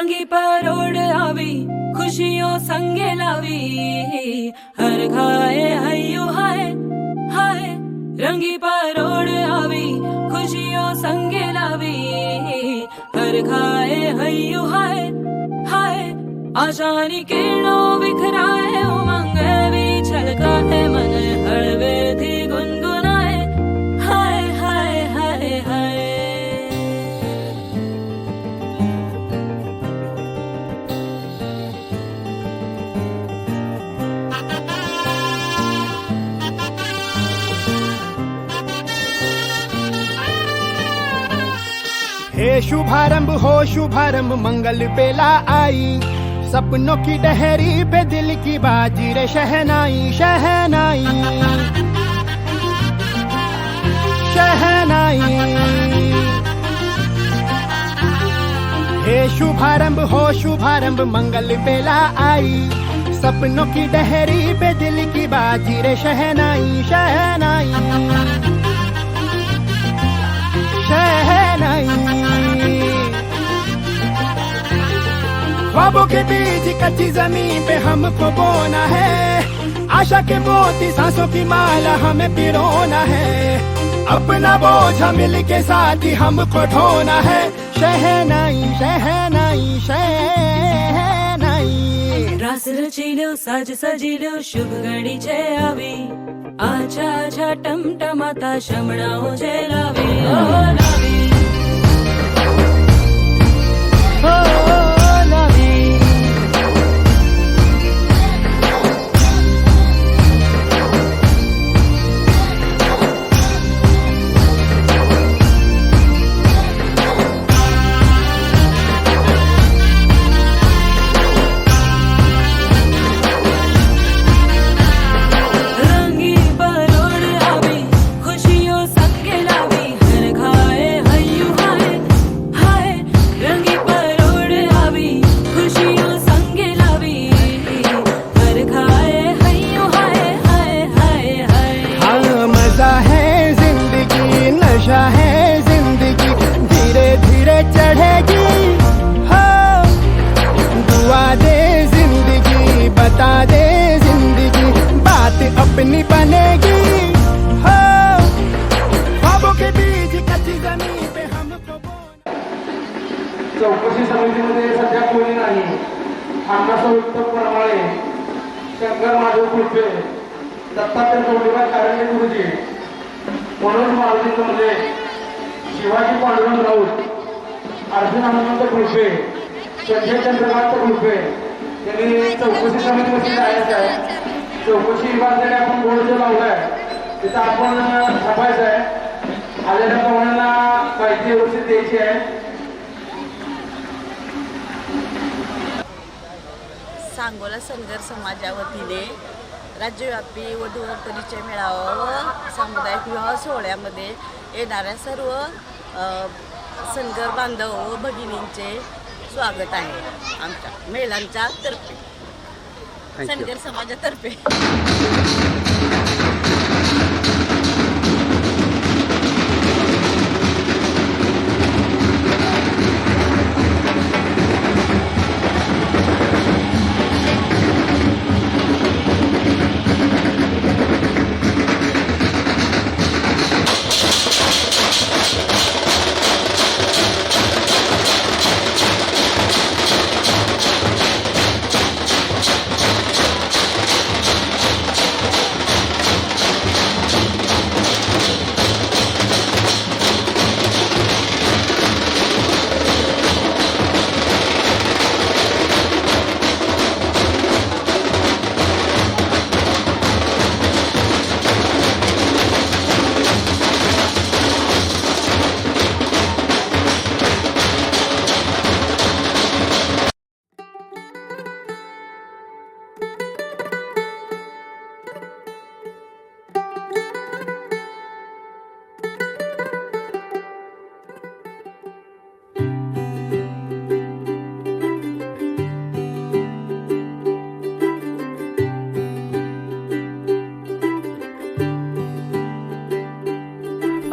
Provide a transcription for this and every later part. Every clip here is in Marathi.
रंगी परोड़ आवी खुशियों संगे लावी हर घाए हयो हाय हाय रंगी परोड़ आवी खुशियों संगे लावी हर घाए हयो हाय हाय आशानी किरणों बिखराए उमंग भी छलकाए मन हळवे थी गुनगुनाए हाय हाय हाय हाय हे शुभारंभ हो शुभारंभ मंगल बेला आई सपनों की डहरी पे दिल की बाजी रे शहनाई शहनाई शहनाई हे शुभारंभ हो शुभारंभ मंगल बेला आई सपनों की डहरी पे दिल की बाजी रे शहनाई शहनाई शहनाई ख्वाबों के बीच कच्ची जमीन पे हमको बोना है आशा के मोती सांसों की माला हमें पिरोना है अपना बोझ मिल के साथ ही हमको ढोना है शहनाई शहनाई शहनाई रास रचिलो साज सजिलो शुभ घड़ी छे आवी आछा आछा टमटमाता शमणाओ जे लावी ओ लावी ओ लावी रंगी परोड़ आवी खुशियों संगे लावी हर घाए हयो हाय हाय रंगी परोड़ आवी खुशियों संगे लावी हर घाए हयो हाय हाय हाय हाय हाँ मजा है जिंदगी नशा है जिंदगी धीरे धीरे चढ़ेगी हाँ दुआ दे जिंदगी बता दे जिंदगी बात अपनी बनेगी हाँ ख्वाबों के बीच कच्ची जमीन पे हमको बोना चौकशी समितीमध्ये सध्या कोणी नाही अण्णासाहेब उत्तम परमाळे शंकर माधव कुलपे दत्तात्रय चौधरी कारंडे गुरुजी मनोज मारुती कमले शिवाजी पांडुरंग राऊत अर्जुन हनुमंत कुलपे संजय चंद्रकांत कुलपे यांनी चौकशी समितीमध्ये जायचं आहे चौकशी विभागासाठी आपण बोर्ड जो लावलाय तिथं आपण थांबायचं आहे आलेल्या पाहुण्यांना माहिती व्यवस्थित द्यायची आहे सांगोला सनगर समाजा वतीने राज्यव्यापी वधूवर परिचय मेळावा व सामुदायिक विवाह सोहळ्यामध्ये येणाऱ्या सर्व सनगर बांधव व भगिनींचे स्वागत आहे आमच्या महिलांच्या तर्फे सनगर समाजातर्फे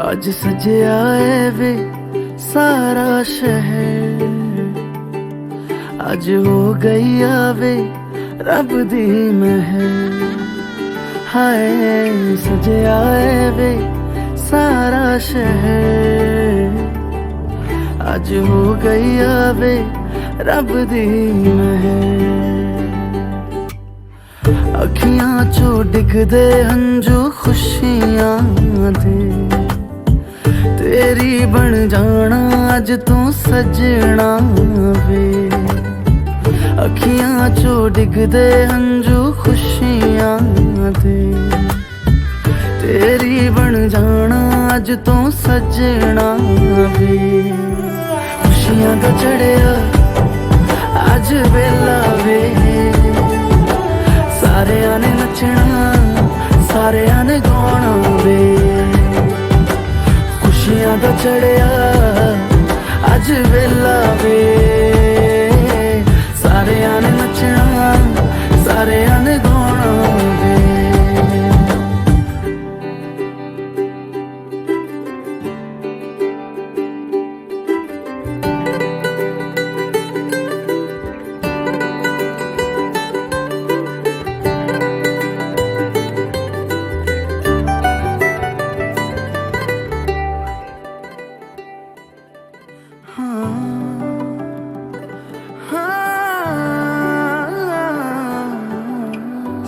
आज सजया है वे सारा शहर, अज हो गई आवे रब दी महल, हाय सजे आए वे सारा शहर। अज हो गई आवे रब दी महल, अखियां चो डिगदे हंजू खुशियां दे, तेरी बन जाना अज तू सजना वे। अखियां चो डिगदे हंजू खुशियां दे, तेरी बन जाना अज तू सजना वे। खुशियां दा चढ़िया अज वेला वे, सारेयां ने नचना सारेयां ने गाना वे। खुशियां दा चढ़िया अज वेला वे, सारेयां ने नचना सारेयां ने गाना वे।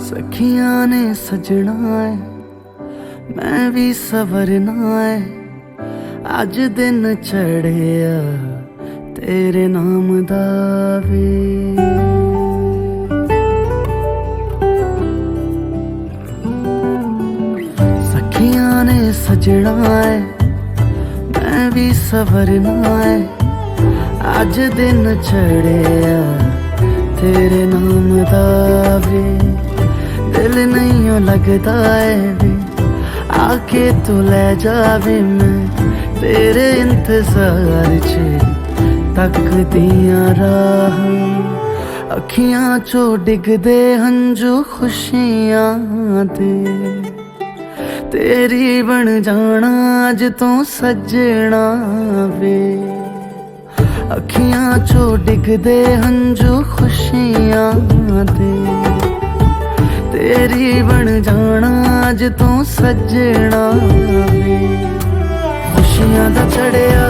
सखियां ने सजना है मैं भी सवरना है, अज दिन चढ़िया तेरे नाम दा वे। सखियां ने सजना है मैं भी सवरना है, अज दिन चढ़िया तेरे नाम दा वे। दिल नहीं लगता है वे आके तू ले जावे, मैं तेरे इंतजार च तकदियां राह। अखियां चो डिगदे हंजू खुशियां दे, तेरी बन जाना अज तू सजना वे। अखियां चो डिगदे हंजू खुशियां दे, तेरी बन जाना अज तू सजना वे। खुशियां दा चढ़िया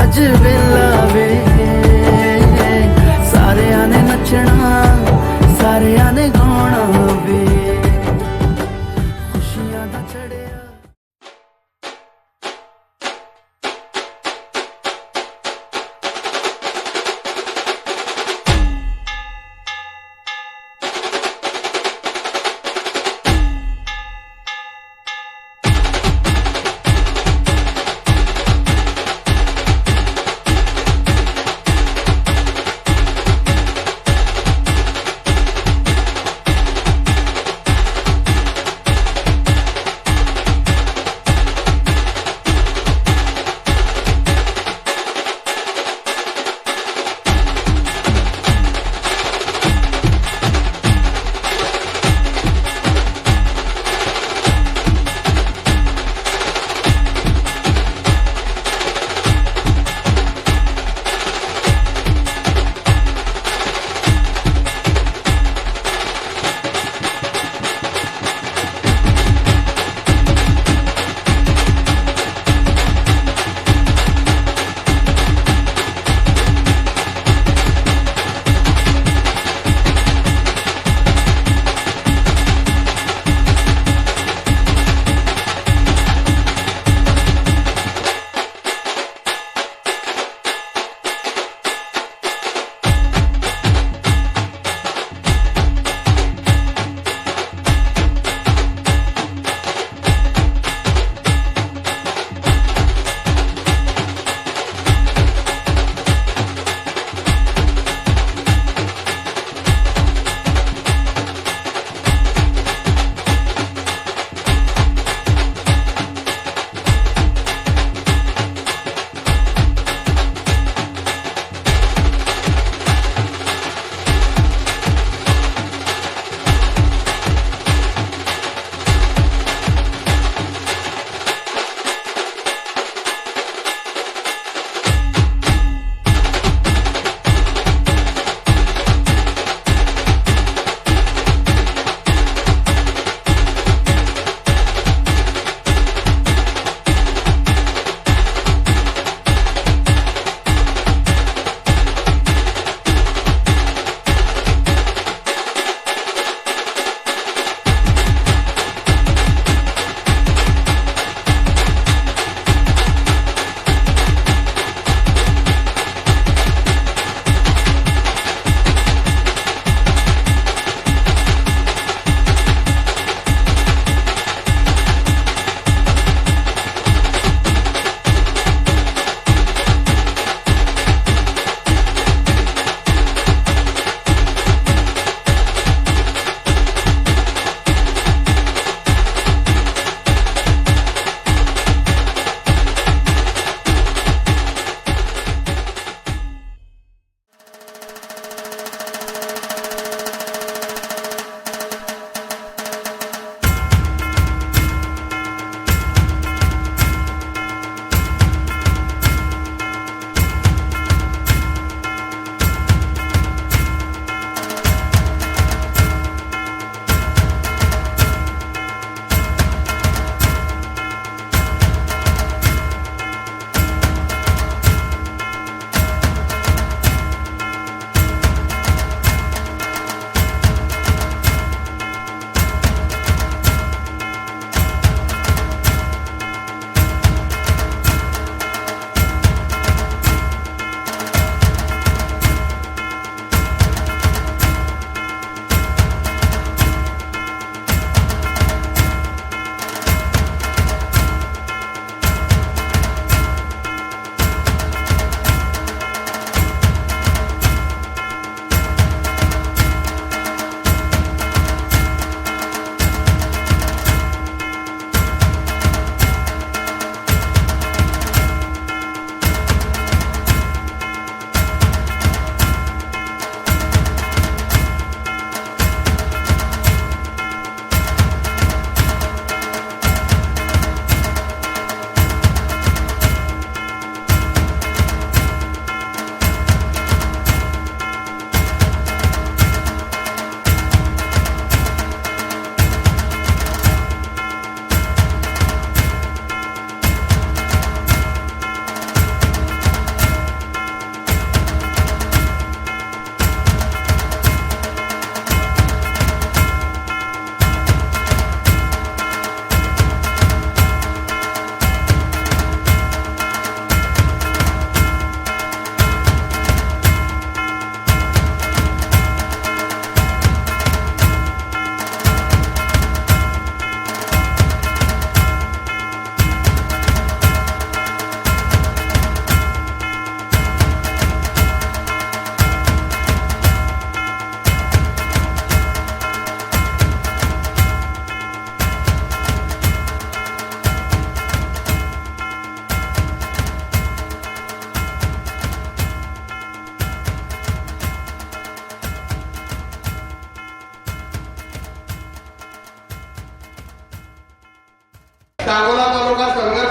अज वेला वे, सारेयां ने नचना सारेयां ने गाना वे। खुशियां दा चढ़िया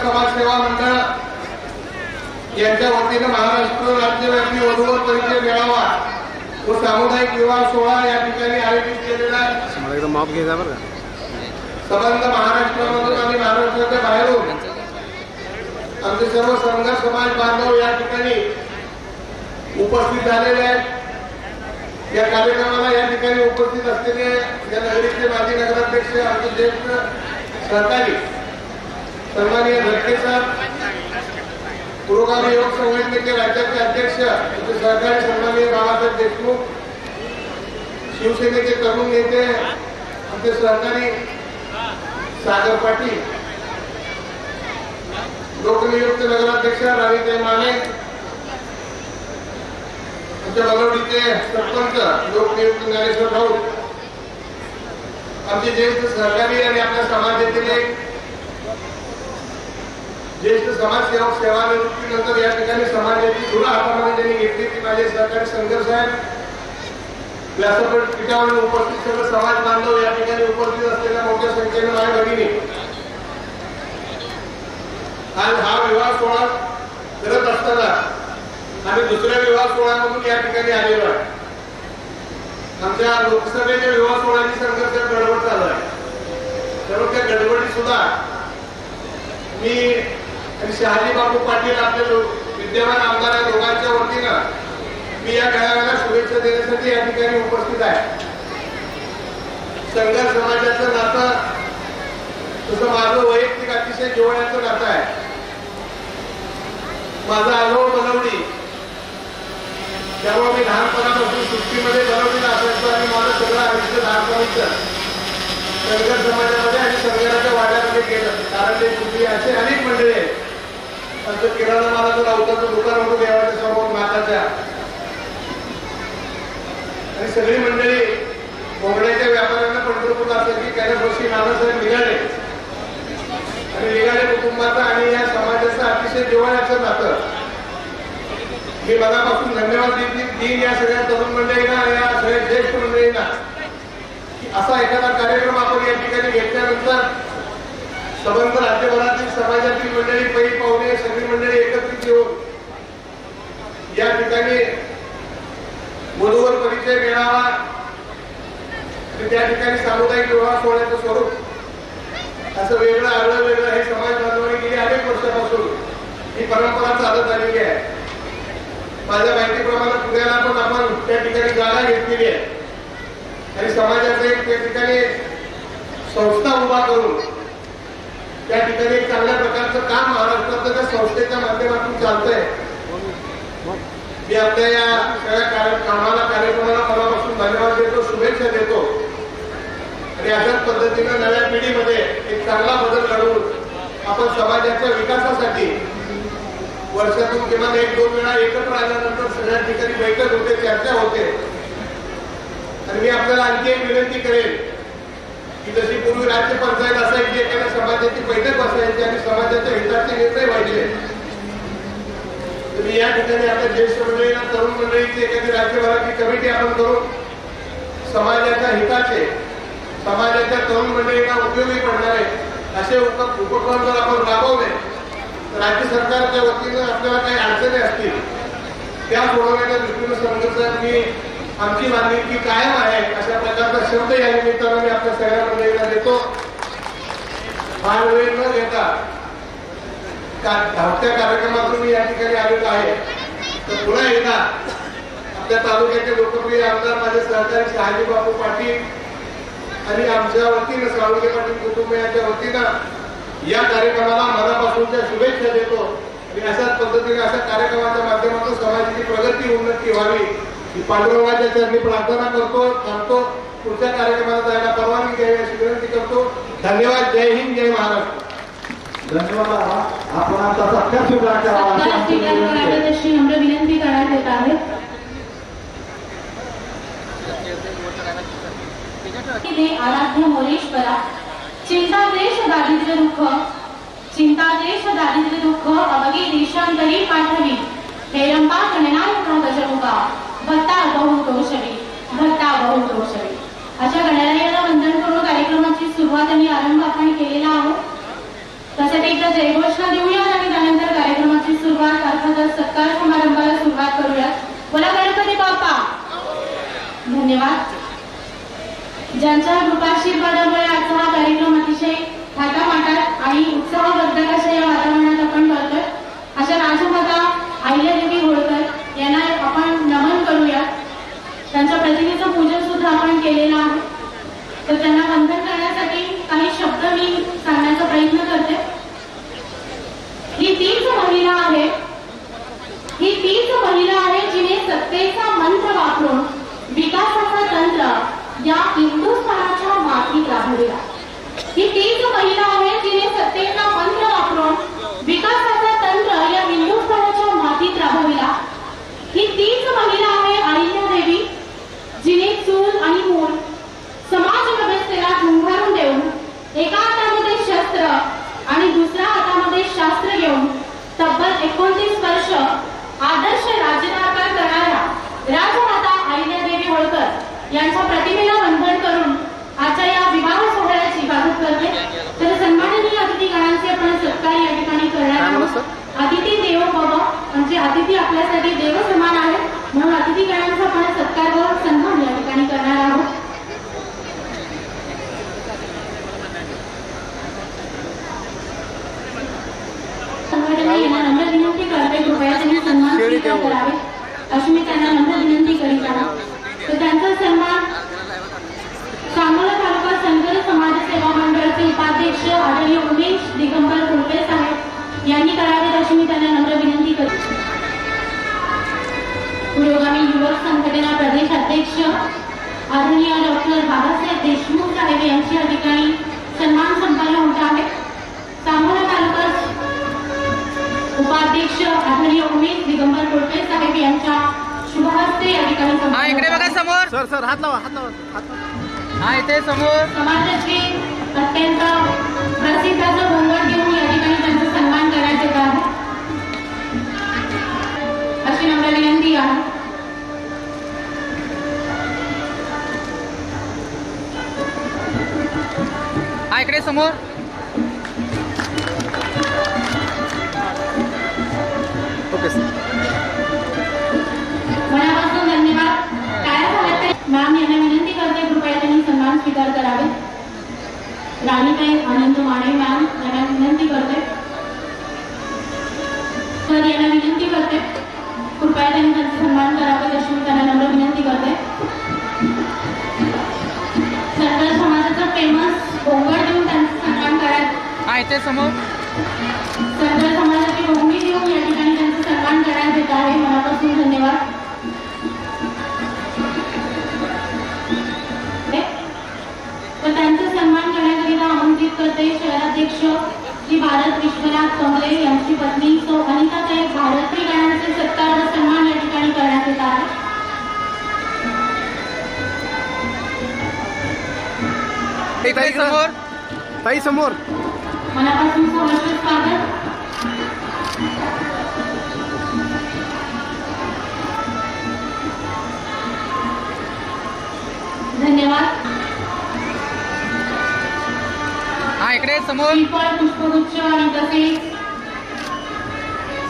समाजसेवा मंडळ यांच्या वतीनं महाराष्ट्र राज्यव्यापी वधूवर परिचय मेळावा व सामुदायिक विवाह सोहळा या ठिकाणी आयोजित केलेला आहे. माप घ्यायचा बरं का. संबंध महाराष्ट्रामधून आणि महाराष्ट्राच्या बाहेरून आमचे सर्व संघ समाज बांधव या ठिकाणी उपस्थित झालेले आहेत. या कार्यक्रमाला या ठिकाणी उपस्थित असलेले या नगरीचे माजी नगराध्यक्ष आमचे ज्येष्ठ सहकारी सन्माननीय धडके साहेब, पुरोगामी योग संघटनेचे राज्याचे अध्यक्ष आमचे सहकारी सन्माननीय बाळासाहेब देशमुख, शिवसेनेचे तरुण नेते आमचे सहकारी सागर पाटील, लोकनियुक्त नगराध्यक्ष राणीताई माने, आमच्या बलवडीचे सरपंच लोकनियुक्त ज्ञानेश्वर राऊत, आमचे ज्येष्ठ सहकारी आणि आपल्या समाजातील एक ज्येष्ठ समाजसेवक सेवानिवृत्तीनंतर या ठिकाणी समाजाची धुरा हातामध्ये ज्यांनी घेतली ती माझे सहकारी संघर्ष साहेब, व्यासपीठ पीठावर उपस्थित सर्व समाज बांधव या ठिकाणी उपस्थित असलेल्या मोठ्या संख्येने माझ्या भगिनी, आज हा विवाह सोहळा करत असताना आम्ही दुसऱ्या विवाह सोहळ्यामधून या ठिकाणी आलेलो आहे. आमच्या लोकसभेच्या विवाह सोहळ्याची संघर्ष गडबड चालू आहे. तर त्या गडबडीत सुद्धा मी आणि शहाजी बापू पाटील आपले विद्यमान आमदार या दोघांच्या वतीनं मी या मेळाव्याला शुभेच्छा देण्यासाठी या ठिकाणी उपस्थित आहे. संघर्ष समाजाचं नातं तसं माझं वैयक्तिक अतिशय जिव्हाळ्याचं नातं आहे. माझा अनुभव बनवली त्यामुळे मी लहानपणापासून सुट्टीमध्ये बनवलेला असायचो आणि माझं सगळं आयुष्य लहानपणीचं संघर्ष समाजामध्ये आणि संघर्षाच्या वाड्यामध्ये गेलं. कारण ते तुम्ही असे अनेक मंडळी आहेत. आमचं किराणा मालाचं राऊताचं दुकान होतं देवाच्या समोर नाकाच्या, आणि सगळी मंडळी कोंबड्याच्या व्यापाऱ्यांना पंढरपूर असं की कैलासवासी नानासाहेब निघाले आणि निघाले कुटुंबाचं आणि या समाजाचं अतिशय जिव्हाळ्याचं नातं. मी मनापासून धन्यवाद देईन या सगळ्या तरुण मंडळींना, या सगळ्या ज्येष्ठ मंडळींना की असा एखादा कार्यक्रम आपण या ठिकाणी घेतल्यानंतर संबंध राज्यभरातील समाजातील मंडळी, पै पाहुणे सगळी मंडळी एकत्रित येऊन या ठिकाणी वधूवर परिचय मेळावा आणि त्या ठिकाणी सामुदायिक विवाह सोहळ्याचं स्वरूप असं वेगळं आगळं वेगळं हे समाज बांधवांनी गेली अनेक वर्षापासून ही परंपरा चालत आलेली आहे. माझ्या माहितीप्रमाणे पुण्याला पण आपण त्या ठिकाणी जागा घेतलेली आहे आणि समाजाचं एक त्या ठिकाणी संस्था उभा करून त्या ठिकाणी एक चांगल्या प्रकारचं काम महाराष्ट्रात त्या संस्थेच्या माध्यमातून चालतंय. मी आपल्या या सगळ्या कार्यक्रमाला मनापासून धन्यवाद देतो, शुभेच्छा देतो आणि अशाच पद्धतीनं नव्या पिढीमध्ये एक चांगला बदल घडवून आपण समाजाच्या विकासासाठी वर्षातून किमान 1-2 वेळा एकत्र आल्यानंतर सगळ्या ठिकाणी बैठक होते, चर्चा होते. आणि मी आपल्याला आणखी एक विनंती करेन की जशी पूर्वी राज्य पंचायत असायची, एखाद्या समाजाची बैठक बसायची आणि समाजाच्या हिताचे निर्णय व्हायचे, तर या ठिकाणी आपल्या ज्येष्ठ मंडळींना, तरुण मंडळीची एखादी राज्यभराची कमिटी आपण करून समाजाच्या हिताचे, समाजाच्या तरुण मंडळींना उपयोगी पडणारे असे उपक्रम जर आपण राबवले तर राज्य सरकारच्या वतीनं आपल्याला काही अडचणी असतील त्या सोडवण्याच्या दृष्टीनं संघर्षात मी आमची मागणी कायम आहे अशा प्रकारचा शब्द या निमित्तानं मी आपल्या सगळ्या मंडळींना देतो. फार वेळ न घेता धावत्या कार्यक्रमातून मी या ठिकाणी आलेलो आहे. तर पुन्हा एकदा आपल्या तालुक्याचे लोकप्रिय आमदार माझे सहकारी शहाजी बापू पाटील आणि आमच्या वतीनं साळुंके पाटील कुटुंबियांच्या वतीनं या कार्यक्रमाला मनापासूनच्या शुभेच्छा देतो आणि अशाच पद्धतीने अशा कार्यक्रमाच्या माध्यमातून समाजाची प्रगती, उन्नती व्हावी ही पांडुरंगाच्या चरणी प्रार्थना करतो. पुढच्या कार्यक्रमाला जायला परवानगी द्यावी अशी विनंती करतो. धन्यवाद. जय हिंद, जय महाराष्ट्र. धन्यवाद. आपण आता सत्कार स्वीकार करावा अशी नम्र विनंती करण्यात येत आहे. आराध्य मोरेश्वरा, चिंता देश दारिद्र्य दुःख अवघी देशांतरी पाठवी, हेरंबा गणनायका गजमुखा भत्ता बहु तोषवी. अशा गणरायाला वंदन करून कार्यक्रमाची सुरुवात आणि आरंभ आपण केलेला आहोत. तसंच एकदा जयघोषणा देऊयात आणि त्यानंतर कार्यक्रमाची सुरुवात अर्थातच सत्कार समारंभाला सुरुवात करूयात. बोला गणपती बाप्पा. धन्यवाद. ज्यांच्या कृपाशीर्वादामुळे आजचा हा कार्यक्रम अतिशय थाटामाटात आणि उत्साहवर्धक अशा या वातावरणात आपण करतोय अशा राजमाता अहिल्यादेवी होळकर यांना आपण नमन करूयात. त्यांच्या प्रतिमेचं पूजन सुद्धा आपण केलेलं आहे. तर त्यांना वंदन करण्यासाठी काही शब्द मी सांगण्याचा प्रयत्न करते. ही तीच महिला आहे जिने सत्तेचा मंत्र वापरून विकासाचा तंत्र या हिंदुस्थानाच्या मातीत राबविला. ही तीच महिला आहे जिने सत्तेचा मंत्र वापरून विकासाचा तंत्र या हिंदुस्थानाच्या मातीत राबविला. ही तीच महिला आहे अहिल्यादेवी जिने चूल आणि मूल समाज व्यवस्थेला झुंगारून देऊन एका हातामध्ये शस्त्र आणि दुसऱ्या हातामध्ये शास्त्र घेऊन तब्बल 29 वर्ष आदर्श राज्यकारभार करणाऱ्या राजमाता अहिल्यादेवी होळकर यांच्या प्रतिमेला वंदन करून आजच्या या विवाह सोहळ्याची स्वागत करते. तर सन्माननीय अतिथीगणांचे आपण सत्कार या ठिकाणी करणार आहोत. अतिथी देवो भव म्हणजे अतिथी आपल्यासाठी देव समान आहे म्हणून अतिथीगणांचा आपण सत्कार व सन्मान या ठिकाणी करणार आहोत. संघटना नम्र विनंती करते कृपया त्यांनी सन्मान स्वीकार करावे अशी मी त्यांना नम्र विनंती करीत आहे. तर त्यांचा सन्मान सांगोला तालुका संकर समाज सेवा मंडळाचे उपाध्यक्ष आदरणीय उमेश दिगंबर कुलपे साहेब यांनी करावेत अशी मी त्यांना नम्र विनंती करते. पुरोगामी युवक संघटना प्रदेश अध्यक्ष आदरणीय डॉक्टर बाबासाहेब देशमुख साहेब यांची या ठिकाणी सन्मान संपन्न होत आहे. सांगोला तालुका उपाध्यक्ष आदरणीय उमेश दिगंबर कुलपे साहेब यांच्या शुभहस्ते या ठिकाणी इकडे बघा समोर. सर हात लावा. हा इथे समोर. समाजाचे अत्यंत प्रसिद्ध असं घोंगड घेऊन या ठिकाणी त्यांचा सन्मान करण्यात येत आहे अशी नम्र विनंती आहे. हा इकडे समोर. Okay sir. मनापासून धन्यवाद. काय झालं ते मॅम यांना विनंती करते कृपया त्यांनी सन्मान स्वीकार करावे. राणीताई आनंद माने मॅम यांना विनंती करते. सर यांना विनंती करते कृपया त्यांनी त्यांचा सन्मान करावे अशी मी त्यांना नम्र विनंती करते. सरकार समाजाचा फेमस घोंगड देऊन त्यांचा सन्मान करायचा. हा इथे समोर. सरकार समाजाची भूमी देऊन या ठिकाणी त्यांचा सन्मान करण्यात येत आहे. मनापासून धन्यवाद. तर त्यांचा सन्मान करण्याकरिता आमंत्रित करते शहराध्यक्ष श्री भारत विश्वनाथ कमले यांची पत्नी सौ अनिताताई भारती गणांचे सत्कार व सन्मान या ठिकाणी करण्यात येत आहे. इकडे समोर. ताई समोर. मनापासून सहर्ष स्वागत. धन्यवाद. हा इकडे समोर. श्रीफळ पुष्पगुच्छ आणि तसेच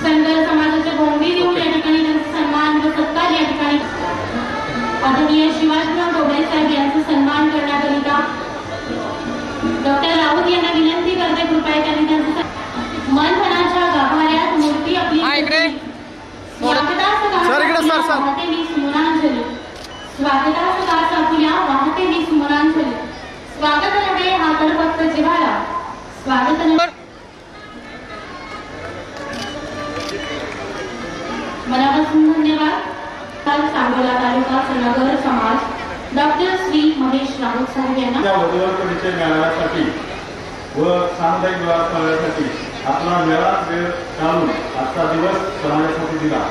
संकर समाजाच्या भोंगी देऊन या ठिकाणी त्यांचा सन्मान व सत्कार या ठिकाणी आदरणीय शिवाजीराव डोबळे साहेब यांचा सन्मान करण्याकरिता डॉक्टर राऊत यांना विनंती करते कृपया त्यांनी त्यांचा मनधनाच्या गाभाऱ्यात मूर्ती आपली हा इकडे. सर, इकडे सर, सर. वाहतेली सुमनांजली. स्वागतास कास आपुल्या वाहतेली सुमनांजली. स्वागत नव्हे हा तर फक्त जिव्हाळा. स्वागत नव्हे. मनापासून धन्यवाद. सांगोला तालुका नगर समाज डॉक्टर श्री महेश राऊत साहेब यांना त्या वधूवरांच्या मेळाव्यासाठी व सामुदायिक विवाह करण्यासाठी आपला वेळात वेळ काढून आजचा दिवस समाजासाठी दिला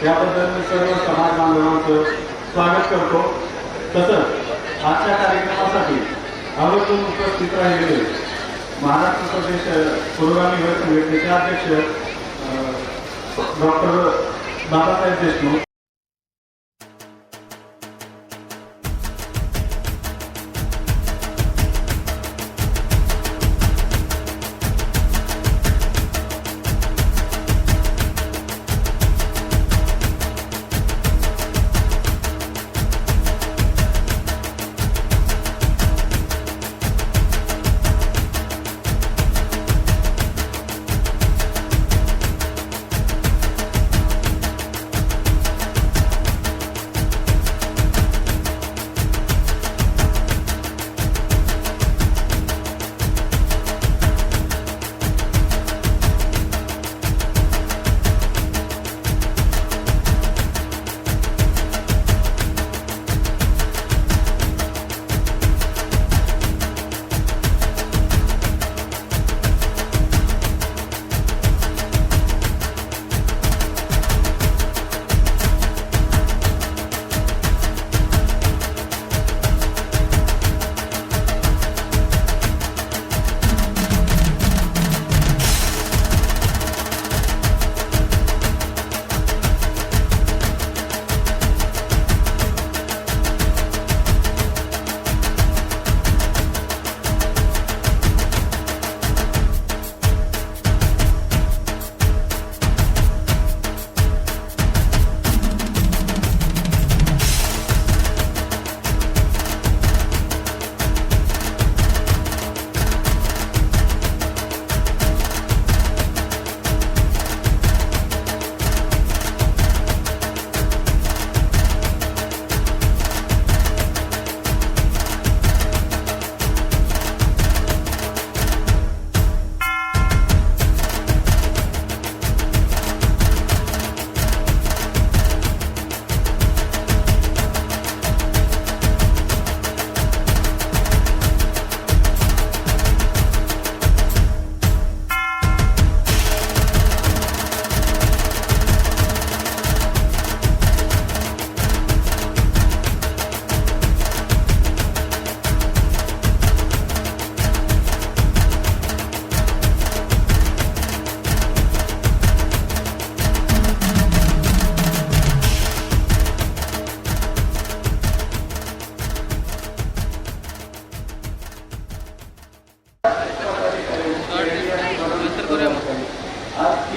त्याबद्दल मी सर्व समाज बांधवांचं स्वागत करतो. तसंच आजच्या कार्यक्रमासाठी आवर्जून उपस्थित राहिलेले महाराष्ट्र प्रदेश पुरोगामी युवक संघटनेचे अध्यक्ष डॉक्टर बाबासाहेब देशमुख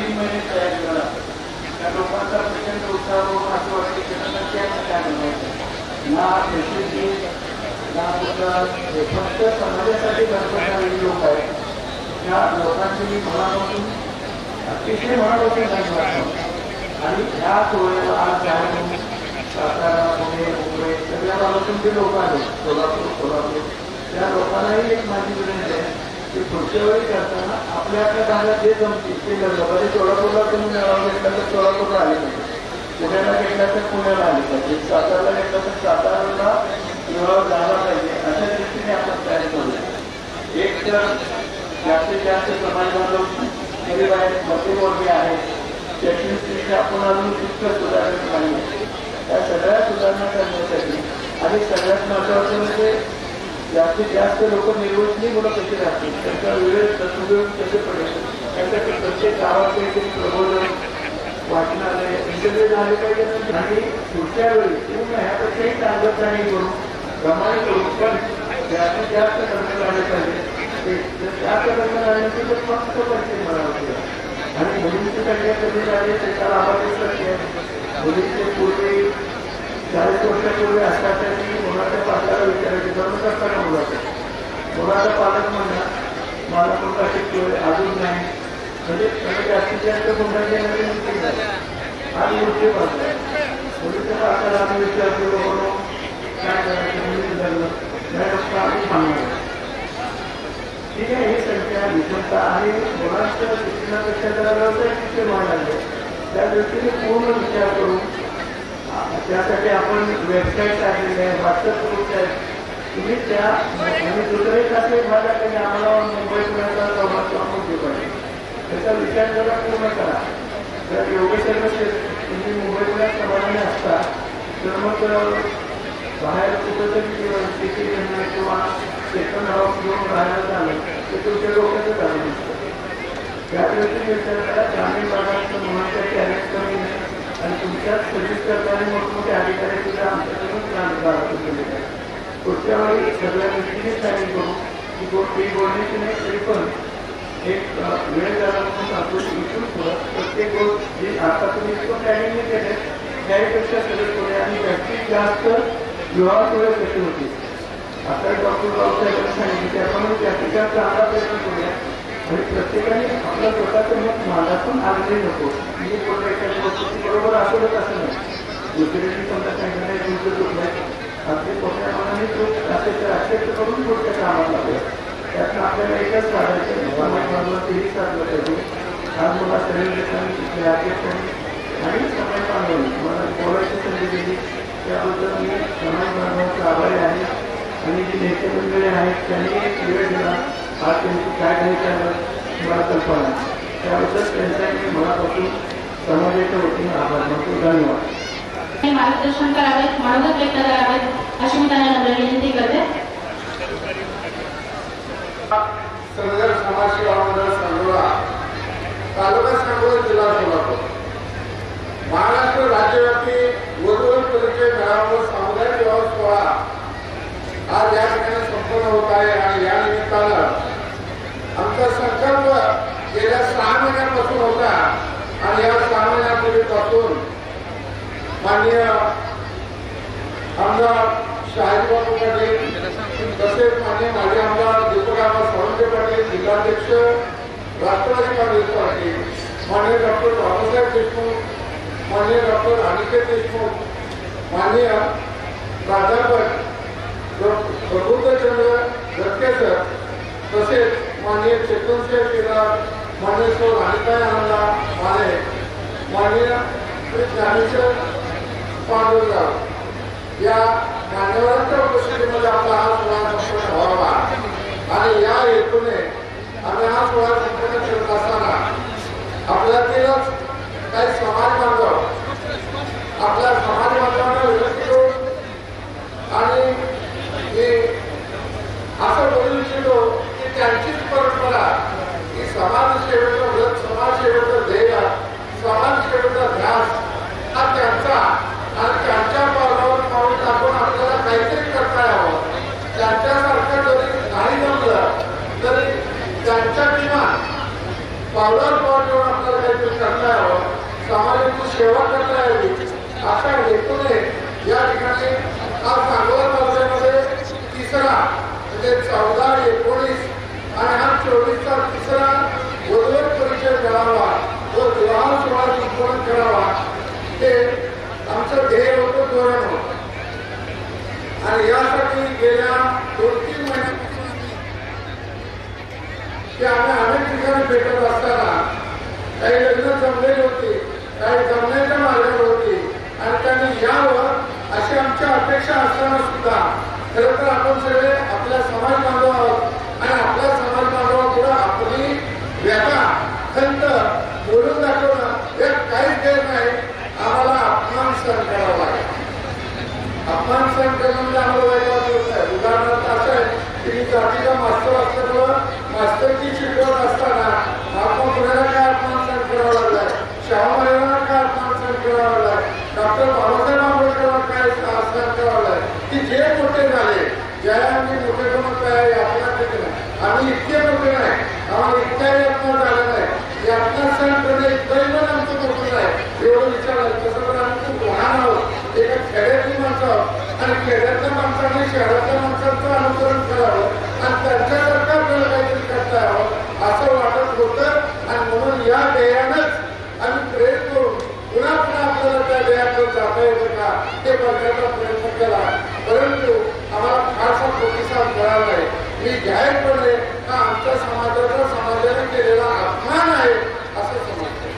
3 महिने तयार केला जातो. त्या लोकांचा प्रचंड उत्साह होऊन असं वाटतं की त्यांना काय बनवायचं ना यशस्वी ना कुठला फक्त समाजासाठी घडवणारे लोक आहेत. त्या लोकांची मी मनापासून अतिशय मनापासून धन्यवाद. आणि ह्या सोहळ्याला आज जाऊन सातारा पुणे मुंबई सगळ्या भागातून जे लोक आले सोलापूर त्या लोकांनाही एक माझी विनंती आहे की पुढच्या वेळी करताना आपल्या भागात जे जमतील ते करलं पाहिजे. सोलापूरला तुम्ही मेळावा घेतला तर सोलापूरला आले पाहिजे, पुण्याला घेतला तर पुण्याला आले पाहिजे, साताराला घेतला तर साताराला मेळावा झाला पाहिजे. अशा दृष्टीने आपण तयार करू. एक तर जास्तीत जास्त समाज बांधव गरीब आहेत, मध्यमवर्गीय आहेत, शैक्षणिक दृष्ट्या आपण अजून पुष्कळ सुधारणा पाहिजे. त्या सगळ्या सुधारणा करण्यासाठी आणि सगळ्यात महत्त्वाचं म्हणजे जास्तीत जास्त लोक निर्वचनी मुलं कशी राहतील, त्यांचा वेळ सदुपयोग कसे पडेल, त्यांच्याकडे प्रत्येक गावाचे एक प्रबोधन वाचनालय इंटरव्ह्यू झाले पाहिजे. आणि पुढच्या वेळी पूर्ण ह्यापेक्षाही चांगलं ट्रेनिंग करून प्रमाणे करून पण जास्तीत जास्त कर्म झाले पाहिजे. जास्त कर्म झाल्यानंतर तर फक्त पैसे मिळावे आणि मुलींची संख्या कमी झाली त्याचा लाभार्थी आहे. मुलींचे पूर्वी 40 वर्षापूर्वी असतात त्यांनी मुलाच्या पालकाला विचारायचे जन्म करताना मुलाचा पालक म्हणणार मला मुलगा शिकतोय अजून नाही, म्हणजे जास्तीत जास्त मुलांची आणि मुलगी बांधला मुलीच्या पालकाला आम्ही विचारतो म्हणून काय करायचं मुलीचं लग्न नाही आम्ही सांगणार. ठीक आहे, ही संख्या विषमता आणि मुलांच्या शिक्षणापेक्षा जरा व्यवसाय शिक्षण व्हायला लागले. त्या दृष्टीने पूर्ण विचार करून त्यासाठी आपण वेबसाईट टाकलेली आहे, व्हॉट्सअप ग्रुप आहे. तुम्ही त्या म्हणजे दुसरे असे भागा की आम्हाला मुंबई पुण्याचा प्रवास पाहिजे त्याचा विचार जरा पूर्ण करा. जर एवढे सर्व तुम्ही मुंबई पुण्यात समाधानी असता तर मग बाहेर कुठंतरी स्थिती किंवा सेकंड हाऊस घेऊन राहायला झालं तर तुमच्या डोक्याचं झालं नसतं. त्या दृष्टीने विचार करा. ग्रामीण भागात मुलांसाठी अनेक कमी नाही आणि तुमच्याच सर्व्हिस करणारे मोठमोठे अधिकारी सुद्धा आमच्याकडून ग्रामीण भागातून गेलेले आहेत. पुढच्या वेळी सगळ्या दृष्टीने प्लॅनिंग करू की ती बोलण्याची नाही तरी पण एक वेळ झाला म्हणून आपण इथून पुढं प्रत्येक गोष्ट जी आता तुम्ही इतकं प्लॅनिंग केले त्यापेक्षा सगळे पुढे आणि जास्तीत जास्त विवाह सोहळे कसे होते. आता डॉक्टर बाबासाहेबांनी सांगितले त्याप्रमाणे जास्तीत जास्त चांगला प्रयत्न करूया आणि प्रत्येकाने आपलं स्वतःचं मत मांडातून आणले नको. मी बोलण्याच्या गोष्टी बरोबर असेलच असं नाही. दुसऱ्याची समजा सांगितलं नाही तुमचं चूक नाही अगदी मोठ्या मनाने चूक असेल तर ॲक्सेप्ट करून पुढच्या कामात लागेल. त्यातनं आपल्याला एकच काढायचं समाज तेही साधलं पाहिजे. आज मला सगळे लोकांनी आणि समाज बांधवांनी मला बोलायची संधी दिली त्याबद्दल मी समाज बांधवांचा आभारी आहे. आणि जी नेते मंडळी आहेत त्यांनी वेळ दिला. आज त्यांची काय नाही त्यावर मला कल्पना त्याबद्दल त्यांचा मी मनापासून समाजाच्या वतीने आभार मानतो. धन्यवाद. मार्गदर्शन करावेत, मनोगत व्यक्त करावेत अशी मी त्यांना नम्र विनंती करते. सदर समाजसेवा मंडळ सांगोला तालुका सांगोला जिल्हा सोलापूर महाराष्ट्र राज्यव्यापी वधूवर परिचय मेळावा सामुदायिक विवाह सोहळा आज या ठिकाणी संपन्न होत आहे. आणि या निमित्तानं आमचा संकल्प गेल्या 6 महिन्यापासून होता आणि या 6 महिन्यापूर्वीपासून माननीय आमदार शाहीबाबू पाटील तसेच माननीय माजी आमदार दीपकराव सावंत पाटील जिल्हाध्यक्ष राष्ट्रवादी काँग्रेस पार्टी माननीय डॉक्टर बाबासाहेब देशमुख माननीय डॉक्टर अनिकेत देशमुख माननीय प्राध्यापक प्रबुद्धचंद्र धक्के सर तसेच माननीय चेतनसिंह केदार माननीय सौ राणीताई आनंदा माने माननीय ज्ञानेश्वर पांडुरंगराव या मान्यवरांच्या उपस्थितीमध्ये आपला हा सोहळा संपन्न व्हावा आणि या हेतूने आम्ही हा सोहळा संपन्न करत असताना आपल्यातीलच काही समाज बांधव आपल्या समाज बांधवांना विनंती करून आणि मी असं बोलू इच्छितो की त्यांचीच परंपरा की समाजसेवेचं व्रत समाजसेवेचं ध्येय समाजसेवेचा ध्यास हा त्यांचा आणि त्यांच्या पावलावर पाऊल टाकून आपल्याला काहीतरी करता यावं. त्यांच्यासारखं जरी नाही जमलं तरी त्यांच्या किमान पावलावर पाऊल ठेवून समाजाला काहीतरी करता यावं, समाजाची सेवा करता यावी अशा हेतूने या ठिकाणी आज सांगोला तालुक्यामध्ये तिसरा म्हणजे 14, 19 आणि हा 24चा तिसरा वधूवर परिचय मिळावा व विवाह सोहळा संपन्न करावा हे आमचं ध्येय होतं, धोरण होतं. आणि यासाठी गेल्या 2-3 महिन्यापासून आम्ही अनेक ठिकाणी भेटत असताना काही लग्न जमलेली होती, काही जमण्याच्या मार्गावर होती आणि त्यांनी यावं अशी आमच्या अपेक्षा असताना सुद्धा खरं तर आपण सगळे आपल्या समाज बांधव आहोत आणि आपल्या समाज बांधवापुढे आपली व्यथा खंत बोलून दाखवणं यात काहीच गैर नाही. आम्हाला अपमान सहन करावा लागेल. अपमान सहन करणं म्हणजे आम्हाला वाईट वाटत नाही. उदाहरणार्थ असं आहे की मी जातीचा मास्तर असल्यामुळं मास्तरची शिकवत असताना महात्मा फुलेला काय अपमान सहन करावा लागलाय, शाहू महाराजांना काय अपमान सहन करावा लागलाय, डॉक्टर बाबासाहेब आंबेडकरांना काय सहन करावा लागलाय, की जे मोठे झाले ज्यावेळी मोठे जमत आहे आपल्या आम्ही इतके मोठे नाही, आम्हाला इतक्याही अपमान झाला नाही, यातनं सहन करणे इतकंही पण आमचं मोठं नाही एवढं विचारलं. तसं तर आम्ही खूप लहान आहोत, एका खेड्यातली माणसं आहोत आणि खेड्यातल्या माणसाने शहरातल्या माणसांचं अनुकरण करावं आणि त्यांच्यासारखं आपल्याला काहीतरी करता यावं असं वाटत होतं. आणि म्हणून या ध्येयानंच आम्ही प्रेरित करून पुन्हा पुन्हा आपल्याला त्या ध्येयाकडे जाता येतं का ते बघण्याचा प्रयत्न केला, परंतु आम्हाला फारसा प्रतिसाद मिळाला नाही. मी जाहीरपणे हा आमच्या समाजाने केलेला अपमान आहे असं समजतो.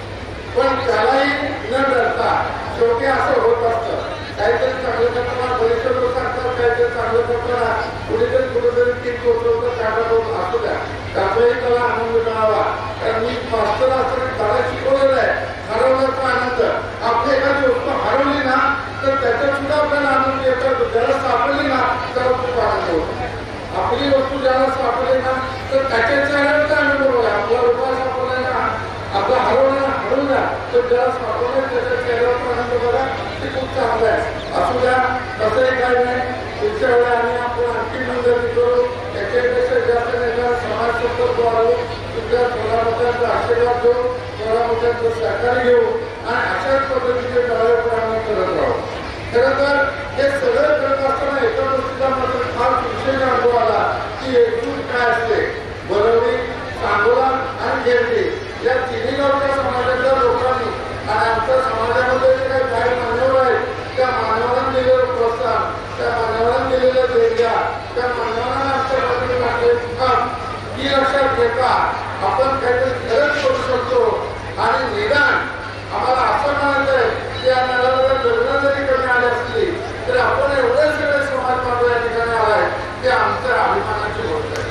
पण त्यालाही न डरता शेवटी असं होत असतं, काहीतरी चांगलं करताना बरेचसे लोक सांगतात काहीतरी चांगलं करताना कुठेतरी कुठेतरी टीम पोचवतं काढत होत असू द्या, त्याचाही त्याला आनंद मिळावा. कारण मी मास्तर असताना त्याला शिकवलेलं आहे हरवण्याचा आनंद. आपली एखादी वस्तू हरवली ना तर त्याच्यात सुद्धा आपल्याला आनंद येतो, ज्याला सापडली ना त्याला खूप आनंद होतो. आपली वस्तू ज्याला सापडली ना तर त्याच्या चेहऱ्याचा आनंद बघा. आपला रुपया सापडला ना, आपला हरवला तर ज्याला सापडलं त्याच्या चेहऱ्याचा आनंद बघा, ते खूप चांगलं आहे. असू द्या, तसंही काय नाही. पुढच्या वेळेला आम्ही आपण आणखी नोंदणी करू, याच्यापेक्षा जास्त नेता समाज संपर्क वाढवू, तुमच्या थोरामोठ्यांचा आशीर्वाद घेऊ, थोरामोठ्यांचं सहकार्य घेऊ आणि अशाच पद्धतीचे कार्य आम्ही करत राहू. खरं तर हे सगळं करत असताना एका गोष्टीचा मात्र फार विशेष अनुभव आला की एकजूट काय असते. बरोबरी, सांगोला आणि गिरडी या तिन्ही गावच्या समाजाच्या लोकांनी आणि आमच्या समाजामध्ये जे काही मान्यवर आहेत त्या मानवांना दिलेलं प्रोत्साहन, त्या मानवांना दिलेल्या देणग्या, त्या मानवांना आमच्या मध्ये टाकलेली काम ही लक्षात घेता आपण काहीतरी खरंच करू शकतो. आणि निदान आम्हाला असं म्हणायचं आहे की या मेळाव्याला लग्न जरी कमी आली असली तरी आपण एवढे सगळे समाज बांधव या ठिकाणी आलाय ते आमच्या अभिमानाची गोष्ट आहे.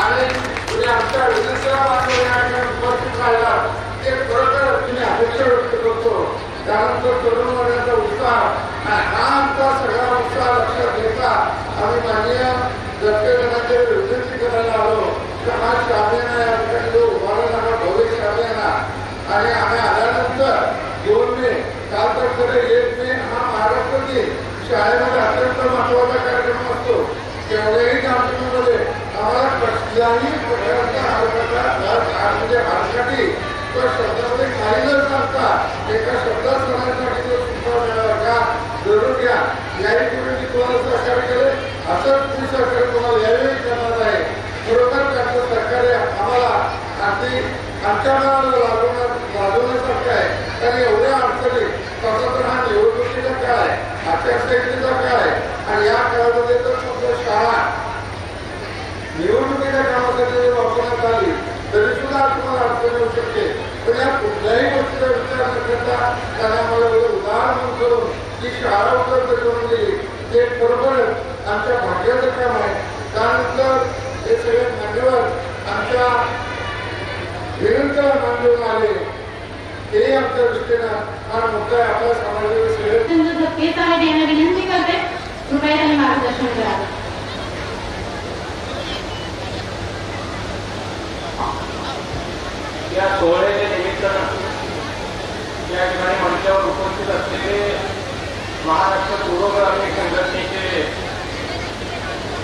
आणि तुम्ही आमच्या विनंतीला बांधव या ठिकाणी उपस्थित राहिला ते खरोखर तुम्ही अपेक्षा व्यक्त करतो. त्यानंतर तरुण वर्गाचा उत्साह आणि हा आमचा सगळा उत्साह लक्षात घेता आम्ही माननीय दत्तगणाचे विनंती करायला आलो की हा शामियाना या ठिकाणी जो उभारला हा भव्य शामियाना आणि आम्ही आल्यानंतर 2 मे काल तर 1 मे हा महाराष्ट्र दिन शाळेमध्ये अत्यंत महत्वाचा कार्यक्रम असतो. तेवढ्याही कार्यक्रमामध्ये आम्हाला कसल्याही प्रकारचा म्हणजे हरकती किंवा शब्दामध्ये काही न सांगता एका शब्दात सांगण्यासाठी जो सुद्धा घ्या जरूर घ्या याही तुम्ही मी तुम्हाला सहकार्य केले, असंच मी सहकार्य तुम्हाला यावेळी करणार आहे. खरोखर त्यांचं सहकार्य आम्हाला अगदी आमच्या मनाला लागवण्यासारखं आहे. कारण एवढ्या अडचणी स्वतंत्र हा निवडणुकीचा काळ आहे, आचारसंहितेचा काळ आहे आणि या काळामध्ये तर समजा शाळा निवडणुकीच्या कामासाठी जर वापरण्यात आली तरी सुद्धा तुम्हाला अडचण येऊ शकते. पण या कुठल्याही गोष्टीचा विचार न करता त्याने आम्हाला एवढं उदाहरण करून ही शाळा उपलब्ध करून दिली ते बरोबर आमच्या भाग्याचं काम आहे. त्यानंतर हे सगळे मान्यवर आमच्या विनंतीला मान देऊन आले तेही आमच्या दृष्टीनं फार मोठा आपल्या समाजाचे सगळे धक्केच आहे देणं विनंती करते. कृपया त्यांनी मार्गदर्शन करावं. या सोहळ्याच्या निमित्तानं या ठिकाणी मंचावर उपस्थित असलेले महाराष्ट्र पूर्वग्रामीण संघटनेचे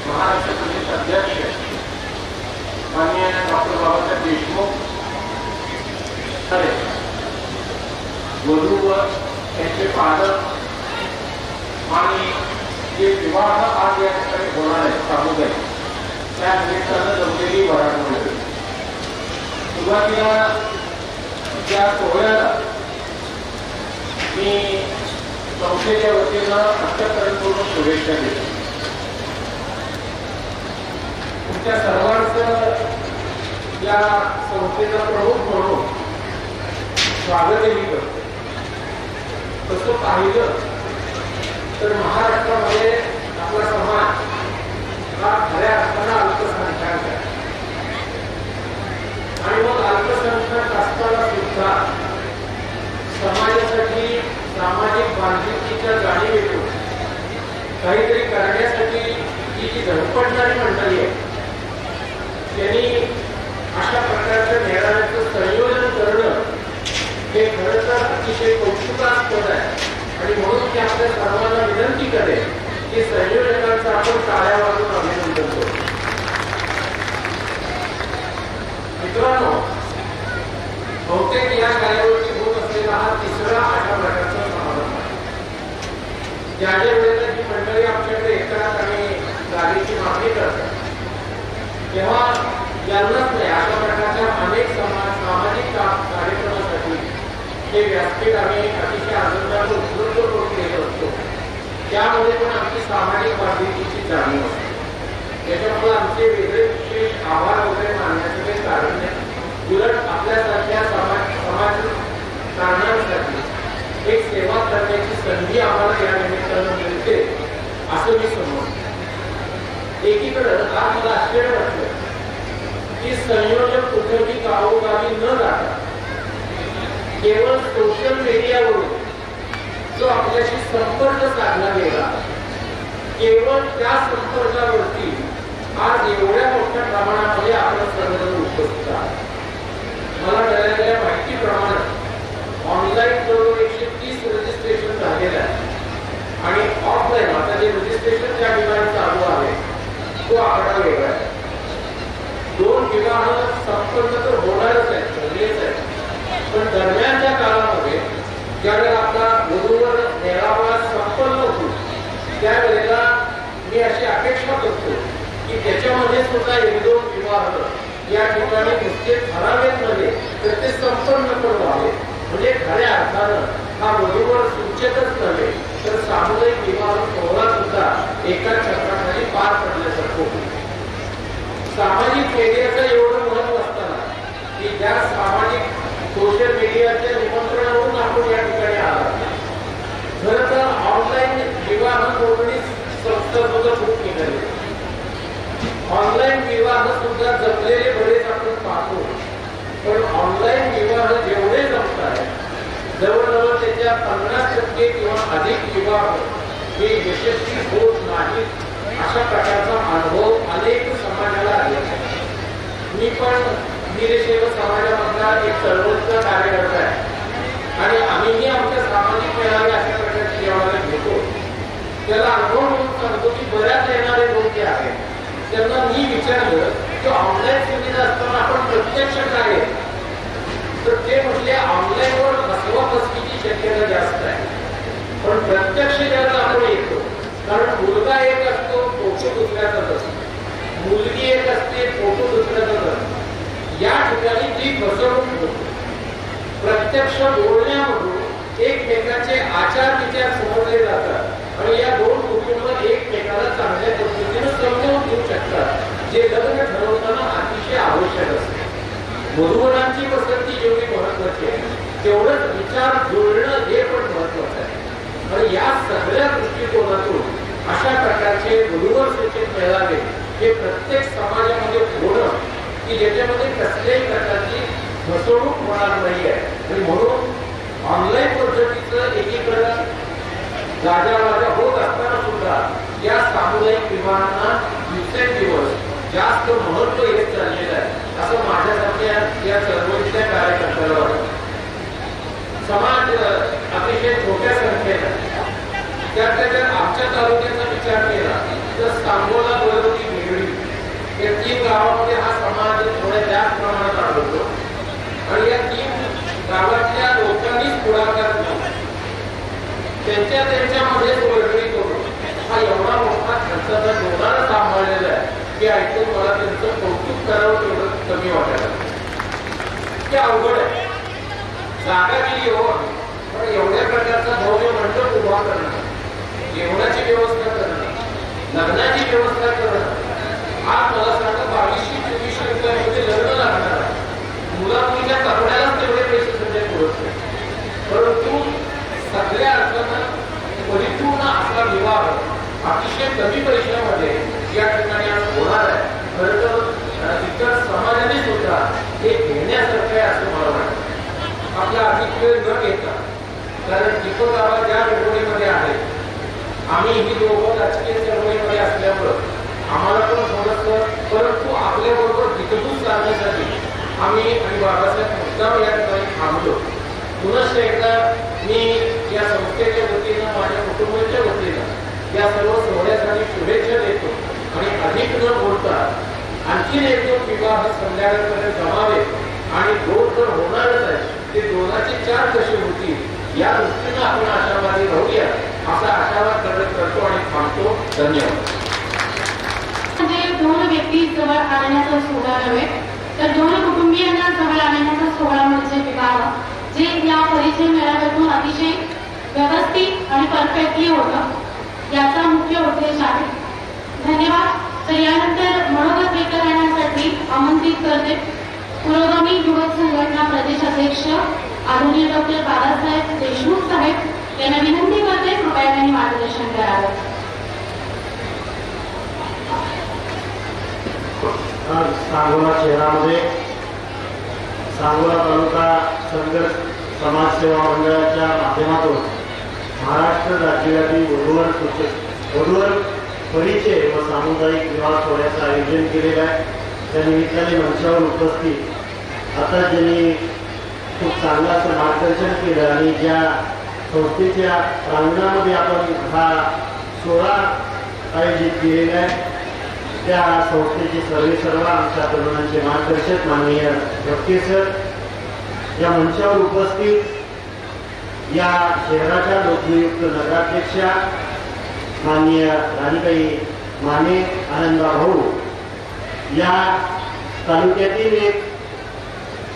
महाराष्ट्र प्रदेश अध्यक्ष माननीय डॉक्टर बाबासाहेब देशमुख वधू व त्यांचे पालक आणि जे विवाह आज या ठिकाणी होणार आहे सामुदायिक त्या निमित्तानं जमलेली वरात मिळते. सुरुवातीला त्या सोहळ्याला मी संस्थेच्या वतीनं अंतःकरणपूर्वक शुभेच्छा देतो. तुमच्या सर्वांचं या संस्थेचा प्रमुख म्हणून स्वागतही करतो. तसं पाहिलं तर महाराष्ट्रामध्ये आपला समाज हा खऱ्या अर्थानं अल्पसंख्याक आहे आणि मग अल्पसंख्याक असताना सुद्धा समाजासाठी सामाजिक बांधिलकीच्या जाणीवेतून काहीतरी करण्यासाठी ही जी धडपडणारी मंडळी आहे त्यांनी अशा प्रकारच्या मेळाव्याचं संयोजन करणं हे खरं तर अतिशय कौतुकास्पद आहे आणि म्हणून मी आपल्या सर्वांना विनंती करेन की संयोजकांचं आपण टाळ्या वाजवून अभिनंदन करू. मित्रांनो, बहुतेक या कार्यावरती होत असलेला हा तिसरा अशा प्रकारचा समारंभ आहे. ज्या ज्या वेळेला जी मंडळी आमच्याकडे येतात आणि जागेची मागणी करतात तेव्हा यांनाच नाही अशा प्रकारच्या अनेक सामाजिक कार्यक्रमासाठी हे व्यासपीठ आम्ही अतिशय आनंदाने उपलब्ध करून देत असतो. त्यामुळे पण आमची सामाजिक बांधिलकीची जाणीव असते. त्याच्यामुळे आमचे वेगळे विशेष आभार वगैरे मानण्याचं काही कारण नाही. उलट आपल्यासारख्या समाज कारणांसाठी एक सेवा करण्याची संधी आम्हाला या निमित्तानं मिळते असं मी समजतो. एकीकडं आज मला आश्चर्य वाटलं की संयोजक कुठेही गावोगावी न जाता केवळ सोशल मीडियावरून जो आपल्याशी संपर्क साधला गेला केवळ त्या संपर्कावरती आज एवढ्या मोठ्या प्रमाणामध्ये आपण सर्वजण उपस्थित आहात. मला मिळालेल्या माहितीप्रमाणे ऑनलाईन जवळ 130 रजिस्ट्रेशन झालेलं आहे आणि ऑफलाईन आता जे रजिस्ट्रेशन ज्या ठिकाणी चालू आहे तो आकडा वेगळा आहे. 2 विवाह संपन्न तर होणारच आहे, ठरलेच आहे. पण दरम्यानच्या काळामध्ये ज्यावेळेला आपला वधूवर मेळावा संपन्न होतो त्यावेळेला मी अशी अपेक्षा करतो की त्याच्यामध्ये सुद्धा 1-2 विवाह या ठिकाणी नुसते ठरावेच नव्हे तर ते संपन्न पण व्हावे. म्हणजे खऱ्या अर्थानं हा वधूवर सूचकच नव्हे तर सामुदायिक विवाह सोहळा सुद्धा एका छत्राखाली पार पडल्यासारखं होतो. सामाजिक मीडियाचं एवढं महत्व असताना की ज्या सामाजिक सोशल मीडियाच्या निमंत्रणावरून आपण या ठिकाणी आला. खरं तर ऑनलाईन विवाह नोंदणी संस्था सुद्धा खूप निघाली. ऑनलाईन विवाह सुद्धा जमलेले बरेच आपण पाहतो. पण ऑनलाईन विवाह जेवढे जमत आहेत जवळजवळ त्याच्या 50% किंवा अधिक विवाह हे यशस्वी होत नाहीत अशा प्रकारचा अनुभव अनेक समाजाला आले. मी पण वीरशैव समाजामधला एक चळवळीचा कार्यकर्ता आहे आणि आम्हीही आमच्या सामाजिक मेळावे अशा प्रकारची जेव्हा घेतो त्याला अनुभव म्हणून सांगतो की बऱ्याच येणारे लोक जे आहेत त्यांना मी विचारलं की ऑनलाईन सुविधा असताना आपण प्रत्यक्ष काय तर ते म्हटले ऑनलाईनवर फसवाफसवीची शक्यता जास्त आहे. पण प्रत्यक्ष ज्याला आपण येतो कारण मुलगा एक असतो फोटो दुसऱ्याचाच असतो, मुलगी एक असते फोटो दुसऱ्याचाच असतो. या ठिकाणी जी फसवणूक होते प्रत्यक्ष बोलण्यामधून एकमेकांचे आचार विचार समजले जातात आणि या 2 कुटुंब एकमेकाला चांगल्या पद्धतीने समजावून घेऊ शकतात जे लग्न ठरवताना अतिशय आवश्यक असते. वधूवरांची पसंती जेवढी महत्वाची आहे तेवढंच विचार जुळणं हे पण महत्वाचं आहे. आणि या सगळ्या दृष्टिकोनातून अशा प्रकारचे वधूवर सूचित मेळावे हे प्रत्येक समाजामध्ये होणं की ज्याच्यामध्ये कसल्याही प्रकारची फसवणूक होणार नाही आहे. आणि म्हणून ऑनलाईन पद्धतीचं एकीकडं गाजावाजा होत असताना सुद्धा या सामुदायिक विवाहांना दिवसेंदिवस जास्त महत्व येत चाललेलं आहे असं माझ्यासारख्या या चळवळीतल्या कार्यकर्त्याला वाटतं. समाज अतिशय छोट्या संख्येनं त्यात आमच्या तालुक्याचा विचार केला तर सांगोला, बरोबरी, भेगडी या 3 गावामध्ये हा समाज थोड्या जास्त प्रमाणात आढळतो आणि या 3 गावातल्या लोकांनीच पुढाकार त्यांच्यामध्ये वर्गणी करून हा एवढा मोठा खर्चाचा डोंगर सांभाळलेला आहे की ऐकून मला त्यांचं कौतुक करावं तेवढं कमी वाटायला ते अवघड आहे. जागा दिली हो, पण एवढ्या प्रकारचा भव्य मंडप उभा करणं, जेवणाची व्यवस्था करणं, लग्नाची व्यवस्था करणं, आज मला सांगा 2200-2400 रुपयामध्ये लग्न लागणार आहे. मुला-मुलीच्या कपड्यालाच तेवढे पैसे सध्या पुरत नाही. परंतु सगळ्या अर्थानं परिपूर्ण असा विवाह अतिशय कमी पैशामध्ये या ठिकाणी आज होणार आहे. खरं तर इतर समाजाने सुद्धा हे घेण्यासारखं आहे असं मला वाटतं. आपला अधिक वेळ न घेता, कारण दीपक बाबा ज्या चळवळीमध्ये आहेत, आम्ही ही दोघं राजकीय चळवळीमध्ये असल्यामुळं आम्हाला पण थोडंसं, परंतु आपल्याबरोबर हितगुज करण्यासाठी आम्ही आणि बाबासाहेब मुद्दाम या ठिकाणी थांबलो. पुनश्च एकदा मी या संस्थेच्या वतीनं, माझ्या कुटुंबाच्या वतीनं या सर्व सोहळ्यासाठी शुभेच्छा देतो आणि अधिक न बोलता आणखीन एक दोन विवाह संध्याकाळपर्यंत जमावे आणि दोन तर होणारच आहे, ते 2चे 4 कसे होतील या दृष्टीनं आपण आशावादी राहूया असा आशावाद करतो आणि थांबतो. धन्यवाद. म्हणजे 2 व्यक्ती जवळ आणण्याचा सोहळा नव्हे, तर 2 कुटुंबियांना जवळ आणण्याचा सोहळा म्हणजे विवाह, जे या परिचय मेळाव्यातून अतिशय व्यवस्थित आणि परफेक्टली होतं, याचा मुख्य उद्देश आहे. धन्यवाद. तर यानंतर मनोगत व्यक्त करण्यासाठी आमंत्रित करते पुरोगामी युवक संघटना प्रदेश अध्यक्ष आदरणीय डॉक्टर बाबासाहेब देशमुख साहेब यांना विनंती करते कृपया त्यांनी मार्गदर्शन करावे. सांगोला शहरामध्ये सांगोला तालुका संघर्ष समाजसेवा मंडळाच्या माध्यमातून महाराष्ट्र राज्यव्यापी वधूवर परिचय व सामुदायिक विवाह सोहळ्याचं आयोजन केलेलं आहे. त्या निमित्ताने मंचावर उपस्थित आता ज्यांनी खूप चांगलं असं मार्गदर्शन केलं आणि ज्या संस्थेच्या प्रांगणामध्ये आपण हा सोहळा आयोजित केलेला आहे, त्या संस्थेचे सर्व आमच्या तरुणांचे मार्गदर्शक माननीय डॉक्टर सर, या मंचावर उपस्थित या शहराच्या लोकनियुक्त नगराध्यक्षा माननीय राणीबाई माने, आनंदा भाऊ, या तालुक्यातील एक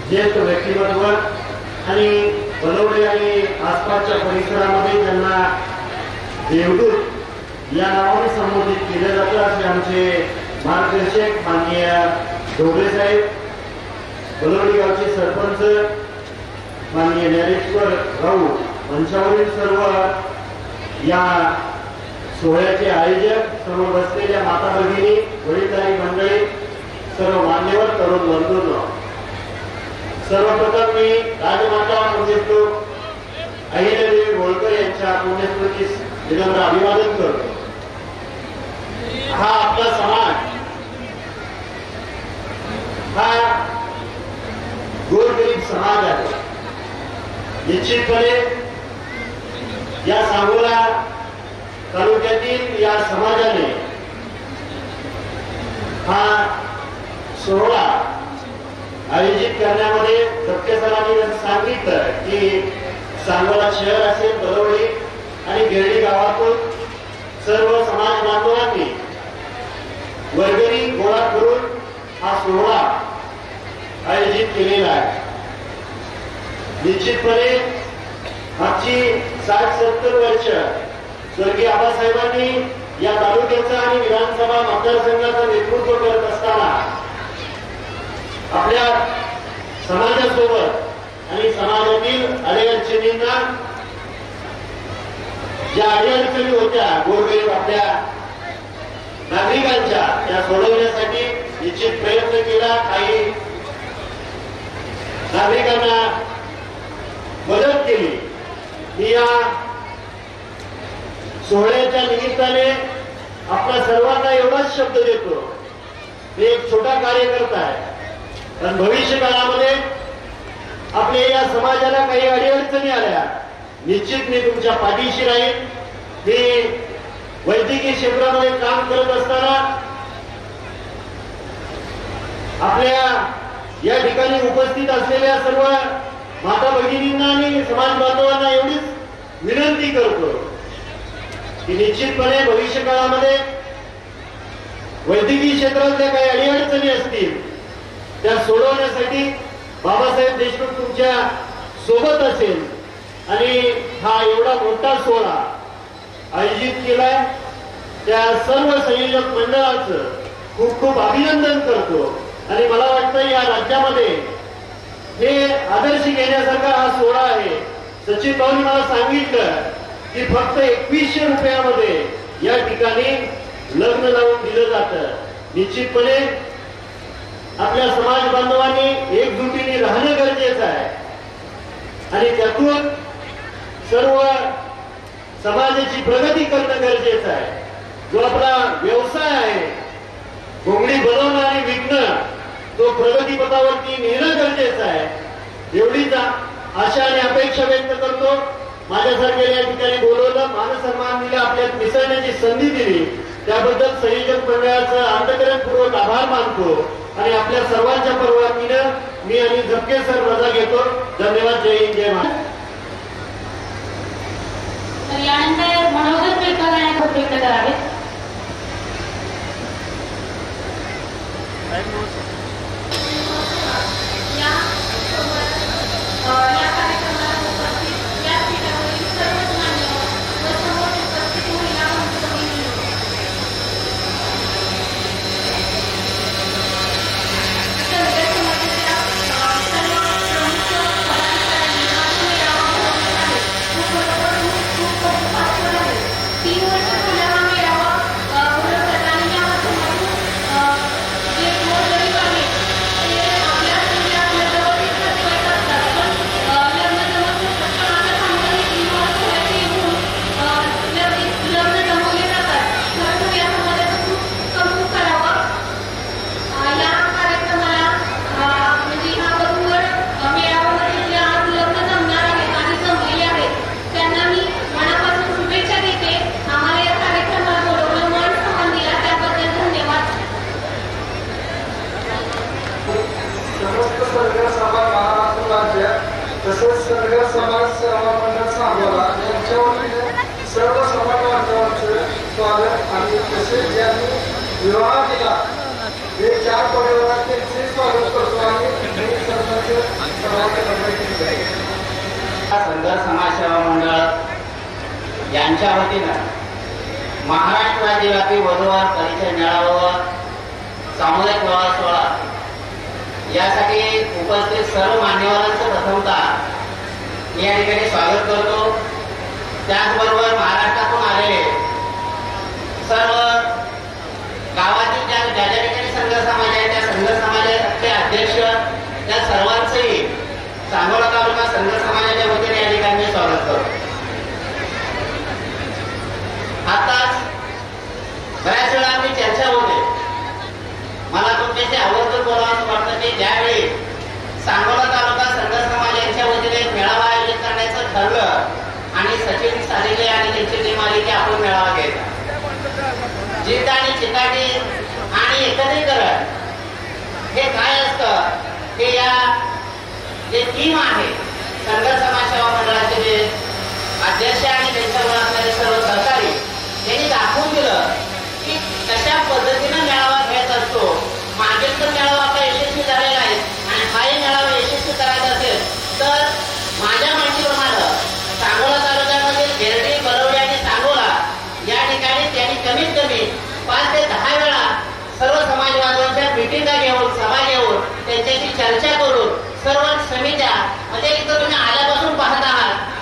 ज्येष्ठ व्यक्तिमत्व आणि बलवडे आणि आसपासच्या परिसरामध्ये ज्यांना देवदूत या नावाने संबोधित केलं जातं असे आमचे मार्गदर्शक माननीय ढोबळे साहेब, बलवडी गावचे सरपंच माननीय ज्ञानेश्वर राऊ, मंचावरील सर्व या सोहळ्याचे आयोजक, समोर बसलेल्या माता भगिनी, वडीलधारी मंडळी, सर्व मान्यवर, तरुण बंधूंनो, सर्वप्रथम मी राजमाता मंगेशलोक अहिल्यादेवी होळकर यांच्या पुण्यस्मृतीस विनम्र अभिवादन करतो. हा आपला समाज हा गोरगरीब समाज आहे. निश्चितपणे या सांगोला तालुक्यातील या समाजाने हा सोहळा आयोजित करण्यामध्ये डॉक्टर सरांनी सांगितलं की सांगोला शहर असेल, बलवडी आणि गिरडी गावातून सर्व समाज बांधवांनी वर्गणी गोळा करून हा सोहळा आयोजित केलेला आहे. निश्चितपणे मागची 60-70 वर्ष स्वर्गीय आबासाहेबांनी या तालुक्याचा आणि विधानसभा मतदारसंघाचं नेतृत्व करत असताना आपल्या समाजासोबत आणि समाजातील अडीअडचणींना, ज्या अडीअडचणी होत्या गोरगरीब आपल्या नागरिकांच्या, त्या सोडवण्यासाठी निश्चित प्रयत्न केला. काही नागरिकांना मदत केली. ही या सोहळ्याच्या निमित्ताने आपल्या सर्वांना एवढाच शब्द देतो, मी एक छोटा कार्यकर्ता आहे, पण भविष्य काळामध्ये आपल्या या समाजाला काही अडीअडचणी आल्या, निश्चित मी तुमच्या पाठीशी राहील. मी वैद्यकीय क्षेत्रामध्ये काम करत असताना आपल्या या ठिकाणी उपस्थित असलेल्या सर्व माता भगिनींना आणि समाज बांधवांना एवढीच विनंती करतो की निश्चितपणे भविष्य काळामध्ये वैद्यकीय क्षेत्रातल्या काही अडीअडचणी असतील त्या सोडवण्यासाठी बाबासाहेब देशमुख तुमच्या सोबत असेल आणि हा एवढा मोठा सोहळा आयोजित केलाय त्या सर्व संयोजक मंडळाचं खूप खूप अभिनंदन करतो आणि मला वाटतं या राज्यामध्ये हे आदर्श घेण्यासारखा हा सोहळा आहे. सचिन भाऊनी मला सांगितलं की फक्त 2100 रुपयामध्ये या ठिकाणी लग्न लावून दिलं जातं. निश्चितपणे आपल्या समाज बांधवांनी एकजुटीने राहणं गरजेचं आहे आणि त्यातून सर्व समाजाची प्रगती करणं गरजेचं आहे. जो आपला व्यवसाय आहे घोंगडी बनवणं आणि विकणं तो प्रगतीपथावरती नेणं गरजेचं आहे. एवढीच आशा आणि अपेक्षा व्यक्त करतो. माझ्यासारख्या या ठिकाणी बोलवलं, मानसन्मान दिला, आपल्यात मिसळण्याची संधी दिली त्याबद्दल संयोजक मंडळाचं अंतःकरणपूर्वक आभार मानतो आणि आपल्या सर्वांच्या परवानगीनं मी आणि झपके सर रजा घेतो. धन्यवाद. जय हिंद, जय महाराष्ट्र. तर यानंतर मनोगत व्यक्त करावे. या कार्यक्रमाला उपस्थित या पीठावरील सर्वच मान्यवर व समोर उपस्थित महिला मंडळी, सगळ्या समाजाच्या सर्व प्रमुख पदाधिकाऱ्यांनी हा मेळावा भरवला आहे. खूप पाचवड आहे. 3 वर्ष झाला हा मेळावा भरवतात आणि या माध्यमातून जे गोरगरीब आहेत ते आपल्या जवळील नातेवाईक असतात पण लग्न जमत नसतात पण आता सामुदायिक विवाह सोहळ्याचे येऊन लग्न जमवले जातात. खरंतर या समाजाचं खूप कौतुक करावं. या कार्यक्रमाला म्हणजे ह्या वधूवर मेळाव्यामध्ये जे आज लग्न जमणार आहेत आणि जमलेले आहेत त्यांना मी मनापासून शुभेच्छा देते. आम्हाला या कार्यक्रमाला बोलवलं, मान सन्मान दिला त्याबद्दल धन्यवाद. समस्त सरकार समाज महाराष्ट्र राज्य तसेच सरकार समाज सेवा मंडळ सांगोला यांच्या वतीने सर्व समाज बांधवांचे स्वागत आणि तसेच ज्यांनी विवाह दिला हे 4 परिवारात त्यांचे स्वागत करतो आणि मी सरपंच सर्वांचे धन्यवाद देतो. संघर्ष समाज सेवा मंडळ यांच्या वतीनं महाराष्ट्र राज्यव्यापी वधूवर परिचय मेळावा सामुदायिक विवाह सोहळा यासाठी उपस्थित सर्व मान्यवरांचं प्रथमतः मी या ठिकाणी स्वागत करतो. त्याचबरोबर महाराष्ट्रातून आलेले सर्व गावातील ज्या ज्या ठिकाणी संघ समाज आहे त्या संघ समाजाचे अध्यक्ष त्या सर्वांचंही सांगोला तालुका संघ समाजाच्या वतीने या ठिकाणी मी स्वागत करतो. आताच बऱ्याच वेळा आपली चर्चा होते. मला तुमच्याशी आवर्जून बोलावं वाटतं की ज्यावेळी सांगोला तालुका संघ समाज यांच्या वतीने एक मेळावा आयोजित करण्याचं ठरलं आणि सचिन सालेले आणि त्यांची टीम आली की आपण मेळावा घ्यायचा. जिद्द आणि चिकाटी आणि एकत्रीकरण हे काय असतं हे या जे टीम आहे संघर्ष समाज सेवा मंडळाचे जे अध्यक्ष आणि त्यांच्यावर असणारे सर्व सहकारी यांनी दाखवून दिलं की कशा पद्धतीनं मेळावा घ्यायचा असतो. मागील तर मेळावा आपला यशस्वी झालेला आहे आणि हाही मेळावा यशस्वी करायचा असेल तर माझ्या माहितीप्रमाणे सांगोला तालुक्यामध्ये गिरडी, बरवडी आणि सांगोला या ठिकाणी त्यांनी कमीत कमी 5 ते 10 वेळा सर्व समाज बांधवांच्या मिटिंगा घेऊन, सभा घेऊन त्यांच्याशी चर्चा करून सर्व समित्या म्हणजे इथं तुम्ही आल्यापासून पाहत आहात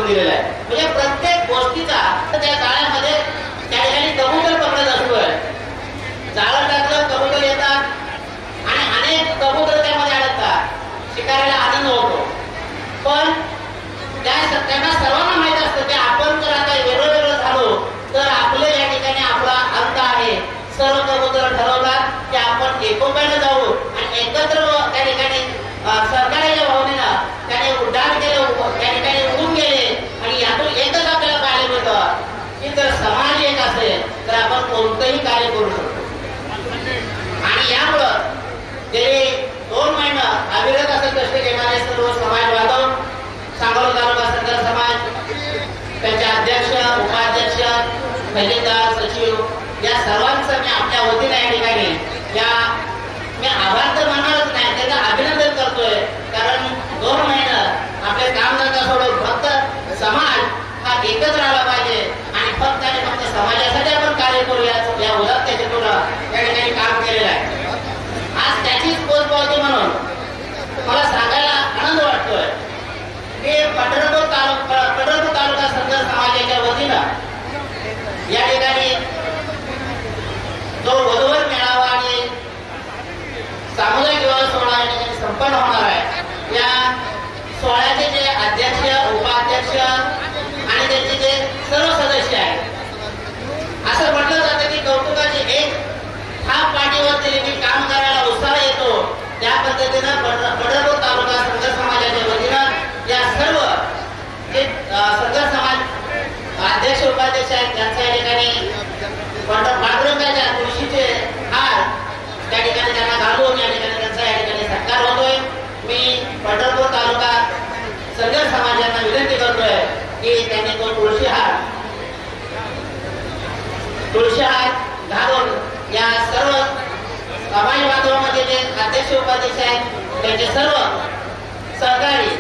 करून दिलेला आहे. म्हणजे प्रत्येक गोष्टीचा त्या जाळ्यामध्ये त्या ठिकाणी कबूतर पकडत असतोय. जाळं टाकलं कबूतर येतात आणि अनेक कबूतर त्यामध्ये अडकतात. शिकारीला आनंद होतो. पण त्यांना सर्वांना माहित असतं की आपण जर आता वेगळं वेगळं झालो तर आपलं या ठिकाणी आपला अंत आहे. सर्व कबूतर ठरवतात की आपण एकोप्याने जाऊ आणि एकत्र त्या ठिकाणी सरकारच्या भावनेनं त्याने उड्डाण केलं, त्या ठिकाणी उडून गेले आणि यातून एकच आपल्याला पाहायला मिळतं की जर समाज एक असेल तर आपण कोणतंही कार्य करू शकतो. आणि यामुळं गेले 2 महिने अविरत असं कष्ट घेणारे सर्व समाज बांधव, सांगोला तालुका संघ समाज, त्याचे अध्यक्ष, उपाध्यक्ष, खजिनदार, सचिव या सर्वांचं मी आपल्या वतीने या ठिकाणी मी आभार तर मानणारच नाही, त्याचं अभिनंदन करतोय. कारण 2 महिने आपले कामधंदा सोडून फक्त समाज हा एकच राहिला पाहिजे आणि फक्त आणि फक्त समाजासाठी आपण कार्य करूया या उलट त्याच्यातून त्या ठिकाणी काम केलेलं आहे. आज त्याचीच पोचपावती म्हणून मला सांगायला आनंद वाटतोय की पंढरपूर तालुका संघ समाजाच्या वतीनं या ठिकाणी जो वधूवर मेळावा आणि सामुदायिक विवाह सोहळा या ठिकाणी संपन्न होणार आहे. या सोहळ्याचे जे अध्यक्ष, उपाध्यक्ष आणि त्यांचे जे सर्व सदस्य आहेत, असं म्हटलं जातं की कौतुकाची एक थाप पाठीवर दिली की काम करायला उत्साह येतो. त्या पद्धतीनं पंढरपूर तालुका संघ समाजाच्या वतीनं या सर्व जे संघ समाज अध्यक्ष उपाध्यक्ष आहेत त्यांच्या या ठिकाणी पांडुरंगाच्या तुळशीचे हार त्या ठिकाणी त्यांना घालून या ठिकाणी त्यांचा या ठिकाणी सत्कार होतोय. मी पंढरपूर तालुका संघ समाजांना विनंती करतोय की त्यांनी तो तुळशी हार घालून या सर्व समाज बांधवांमध्ये जे अध्यक्ष उपाध्यक्ष आहेत त्यांचे सर्व सहकारी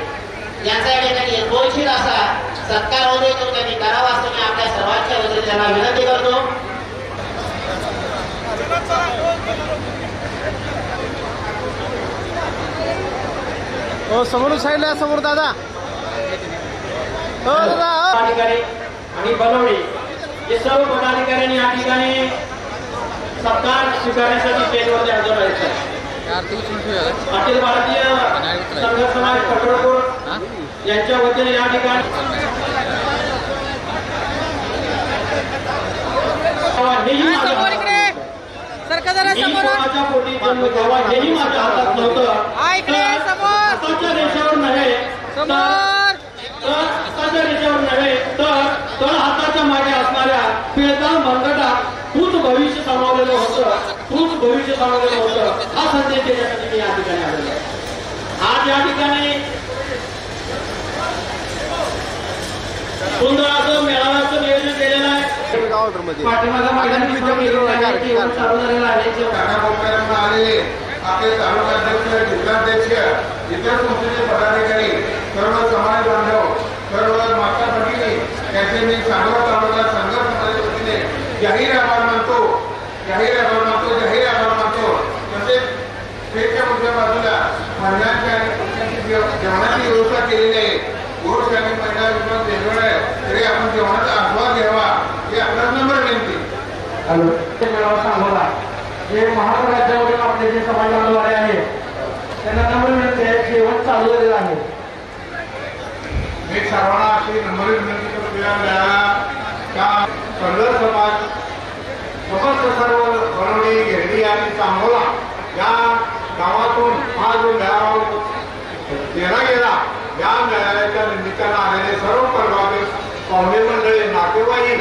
यांचा या ठिकाणी यथोचित असा सत्कार होतोय तो त्यांनी करावा असं मी आपल्या सर्वांच्या वतीने त्यांना विनंती करतो. हो समोर साईडला समोर दादा. हो दादा. अधिकारी आणि बनवणी हे सर्व पदाधिकाऱ्यांनी या ठिकाणी सत्कार स्वीकारण्यासाठी स्टेजवरती हजर आहेत. अखिल भारतीय संघ समाज पंढरपूर यांच्या वतीने या ठिकाणी कोणाच्या पोटी जन्म घ्यावा हेही माझ्या हातात नव्हतं. आताच्या देशावर नव्हे तर तळ हाताच्या मागे असणाऱ्या पिळदार मनगटा तूच भविष्य सामावलेलं होतं. हा संदेश देण्यासाठी मी या ठिकाणी आलेलो आहे. आज या ठिकाणी सुंदर असं मेळाव्याचं नियोजन केलेलं आहे. पाठीमागं मैदानी चालू झालेलं आहे. आपले तालुकाध्यक्ष, जिल्हाध्यक्ष, इतर संस्थेचे पदाधिकारी, सर्व समाज बांधव, सर्व माता भगिनी त्यांचे मी सांगोला तालुका संघ समाजाच्या वतीने जाहीर आभार मानतो. तसेच स्टेजच्या पुढच्या बाजूला महिलांची आणि पुरुषांची जेवणाची व्यवस्था केलेली आहे. पुरुष आणि महिला विभाग वेगवेगळा आहे तरी आपण जेवणाचा आस्वाद घ्यावा ही आपल्याला नम्र विनंती. मेळावा सांगोला जे महाराष्ट्र राज्यावरील आपले जे समाज बांधव आले आहेत त्यांना नम्र विनंती आहे. जेवण चालू झालेलं आहे. मी सर्वांना अशी नम्र विनंती करतो का संघ समाज समस्त सर्व बनवणी, गिरडी आणि सांगोला या गावातून हा जो मेळावा केला गेला या मेळाव्याच्या निमित्तानं आलेले सर्व परगावी पाहुणे मंडळी, नातेवाईक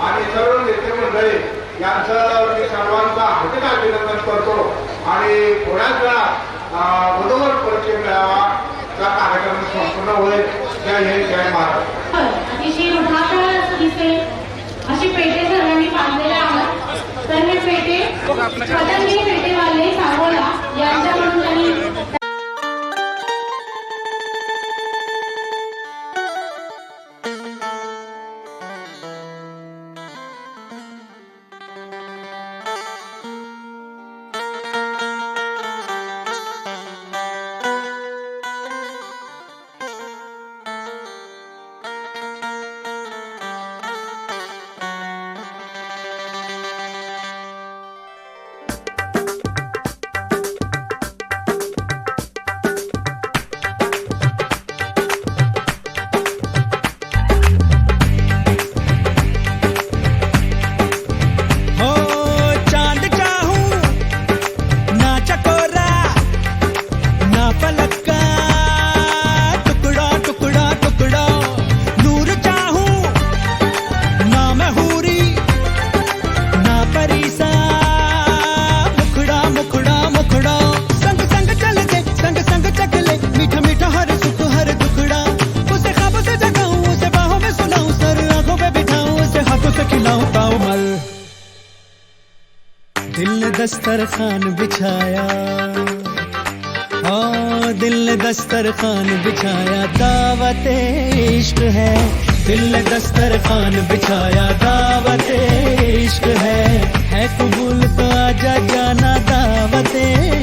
आणि सर्व नेते मंडळी यांचं मी सर्वांचा हार्दिक अभिनंदन करतो. आणि थोड्याच वेळात वधूवर परिचय मेळावाचा कार्यक्रम संपूर्ण होईल. जय हिंद, जय महाराष्ट्र. अतिशय उठाकर दिसेल अशी पेटे सर्वांनी बांधलेले आहात. तर हे पेटे पतंगी पेटेवाले सांगोला यांच्याकडून त्यांनी दस्तरखान बिछाया, हाँ दिल ने दस्तरखान बिछाया, दावत इश्क है। दिल ने दस्तरखान बिछाया, दावत इश्क है कबूल तो आजा जाना, दावत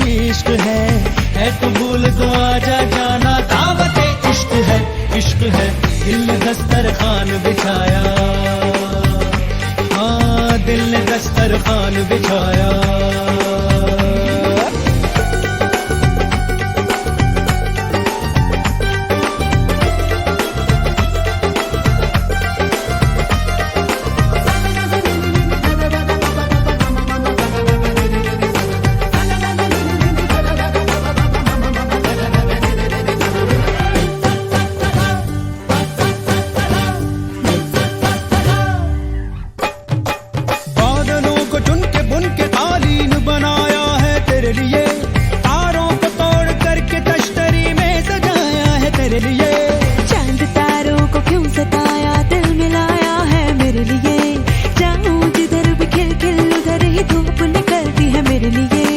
इश्क है कबूल तो आजा जाना, दावत इश्क है, इश्क है। दिल ने दस्तरखान बिछाया, हाँ दिल ने दस्तरखान बिछाया। चांद तारों को क्यों सताया, दिल मिलाया है मेरे लिए। जाऊं जिधर भी खिल खिल उधर ही धूप निकलती है मेरे लिए।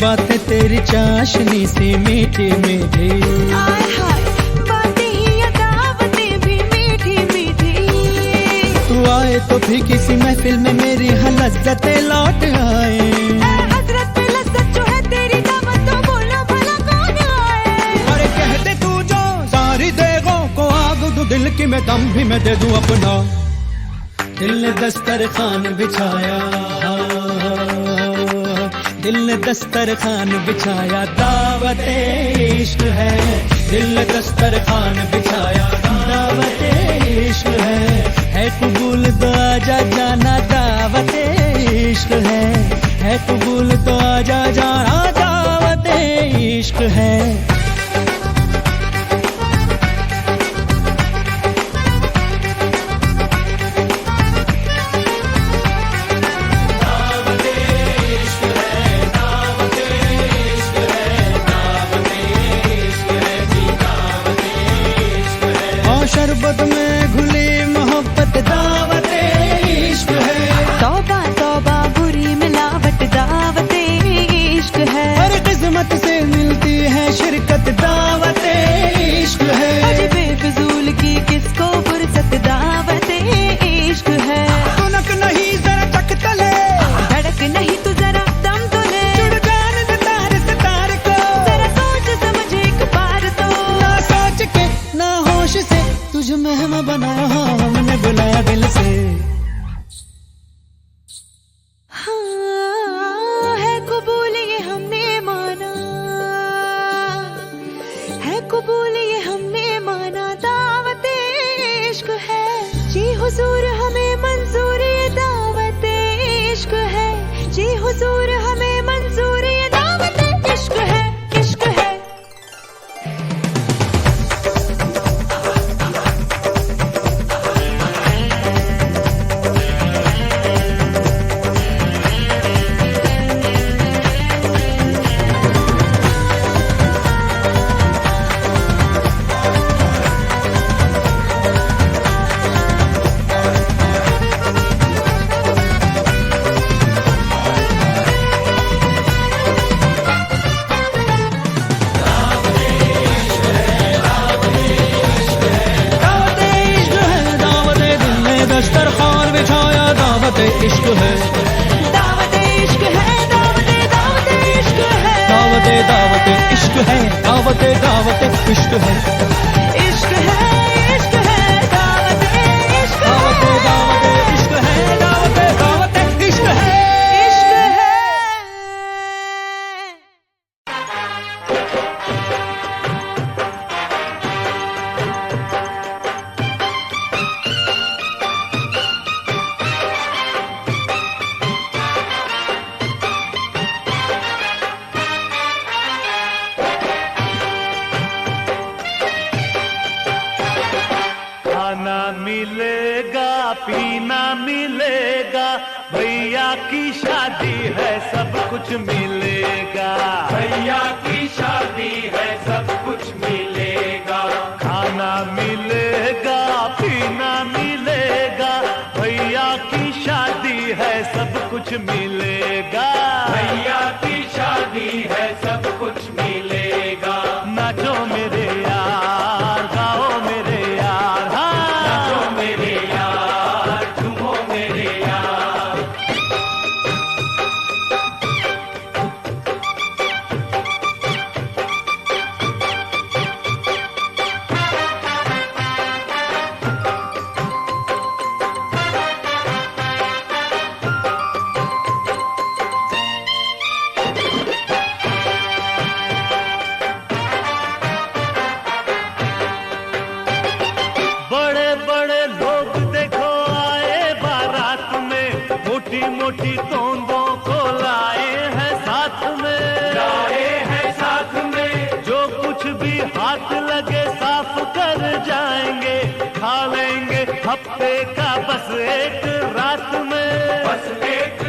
बातें तेरी चाशनी सी मीठी मीठी, आय हाय बातें ही दावतें भी मीठी मीठी। तू आए तो भी किसी महफिल में मेरी लज्जतें लौट आए। हजरत पे लज्जत जो है तेरी दावत, तो बोलो भला कौन आए। अरे कहते तू जो सारी देगों को आग दू, दिल की मैं दम भी मैं दे दूं अपना। दिल ने दस्तरखान बिछाया, दिल ने दस्तरखान बिछाया, दावत इश्क है। दिल ने दस्तरखान बिछाया, दावत इश्क है कबूल तो आजा जाना, दावत इश्क है कबूल तो आजा जाना, दावत इश्क है। शरबत में घुली मोहब्बत, दावत इश्क है। तौबा तौबा बुरी मिलावट, दावत इश्क है। हर किस्मत से मिलती है शिरकत, दावत इश्क है। अजी बेफिजूल की किसको फुर्सत, दावत इश्क है। तुनक नहीं जरा चक तले, धड़क नहीं तू जरा दम तो ले। जुड़ जान दे तार से तार को, जरा सोच समझ एक बार तो। ना सोच के ना होश से तुझे मेहमा बनाया, हमने बुलाया दिल से। हाँ है कबूल ये हमने माना, है कबूल ये हमने माना, दावत इश्क है। जी हुजूर हमें मंजूर ये दावत इश्क है। जी हुजूर हमें मंजूर ये दावत इश्क है, इश्क है। दस्तरखान बिछाया, दावत इश्क है। दावत इश्क है, दावत दावत इश्क है। दावत दावत इश्क है, दावत दावत इश्क है। इश्क है, इश्क है, दावत इश्क है। दावत दावत इश्क है, दावत दावत इश्क है। इश्क है। खाना मिलेगा पीना मिलेगा, भैया की शादी है सब कुछ मिलेगा। भैया की शादी है सब कुछ मिलेगा। खाना मिलेगा पीना मिलेगा, भैया की शादी है सब कुछ मिलेगा। छोटी मोटी तोंदों को लाए हैं साथ में, लाए हैं साथ में। जो कुछ भी हाथ लगे साफ कर जाएंगे, खा लेंगे हफ्ते का बस एक रात में, बस एक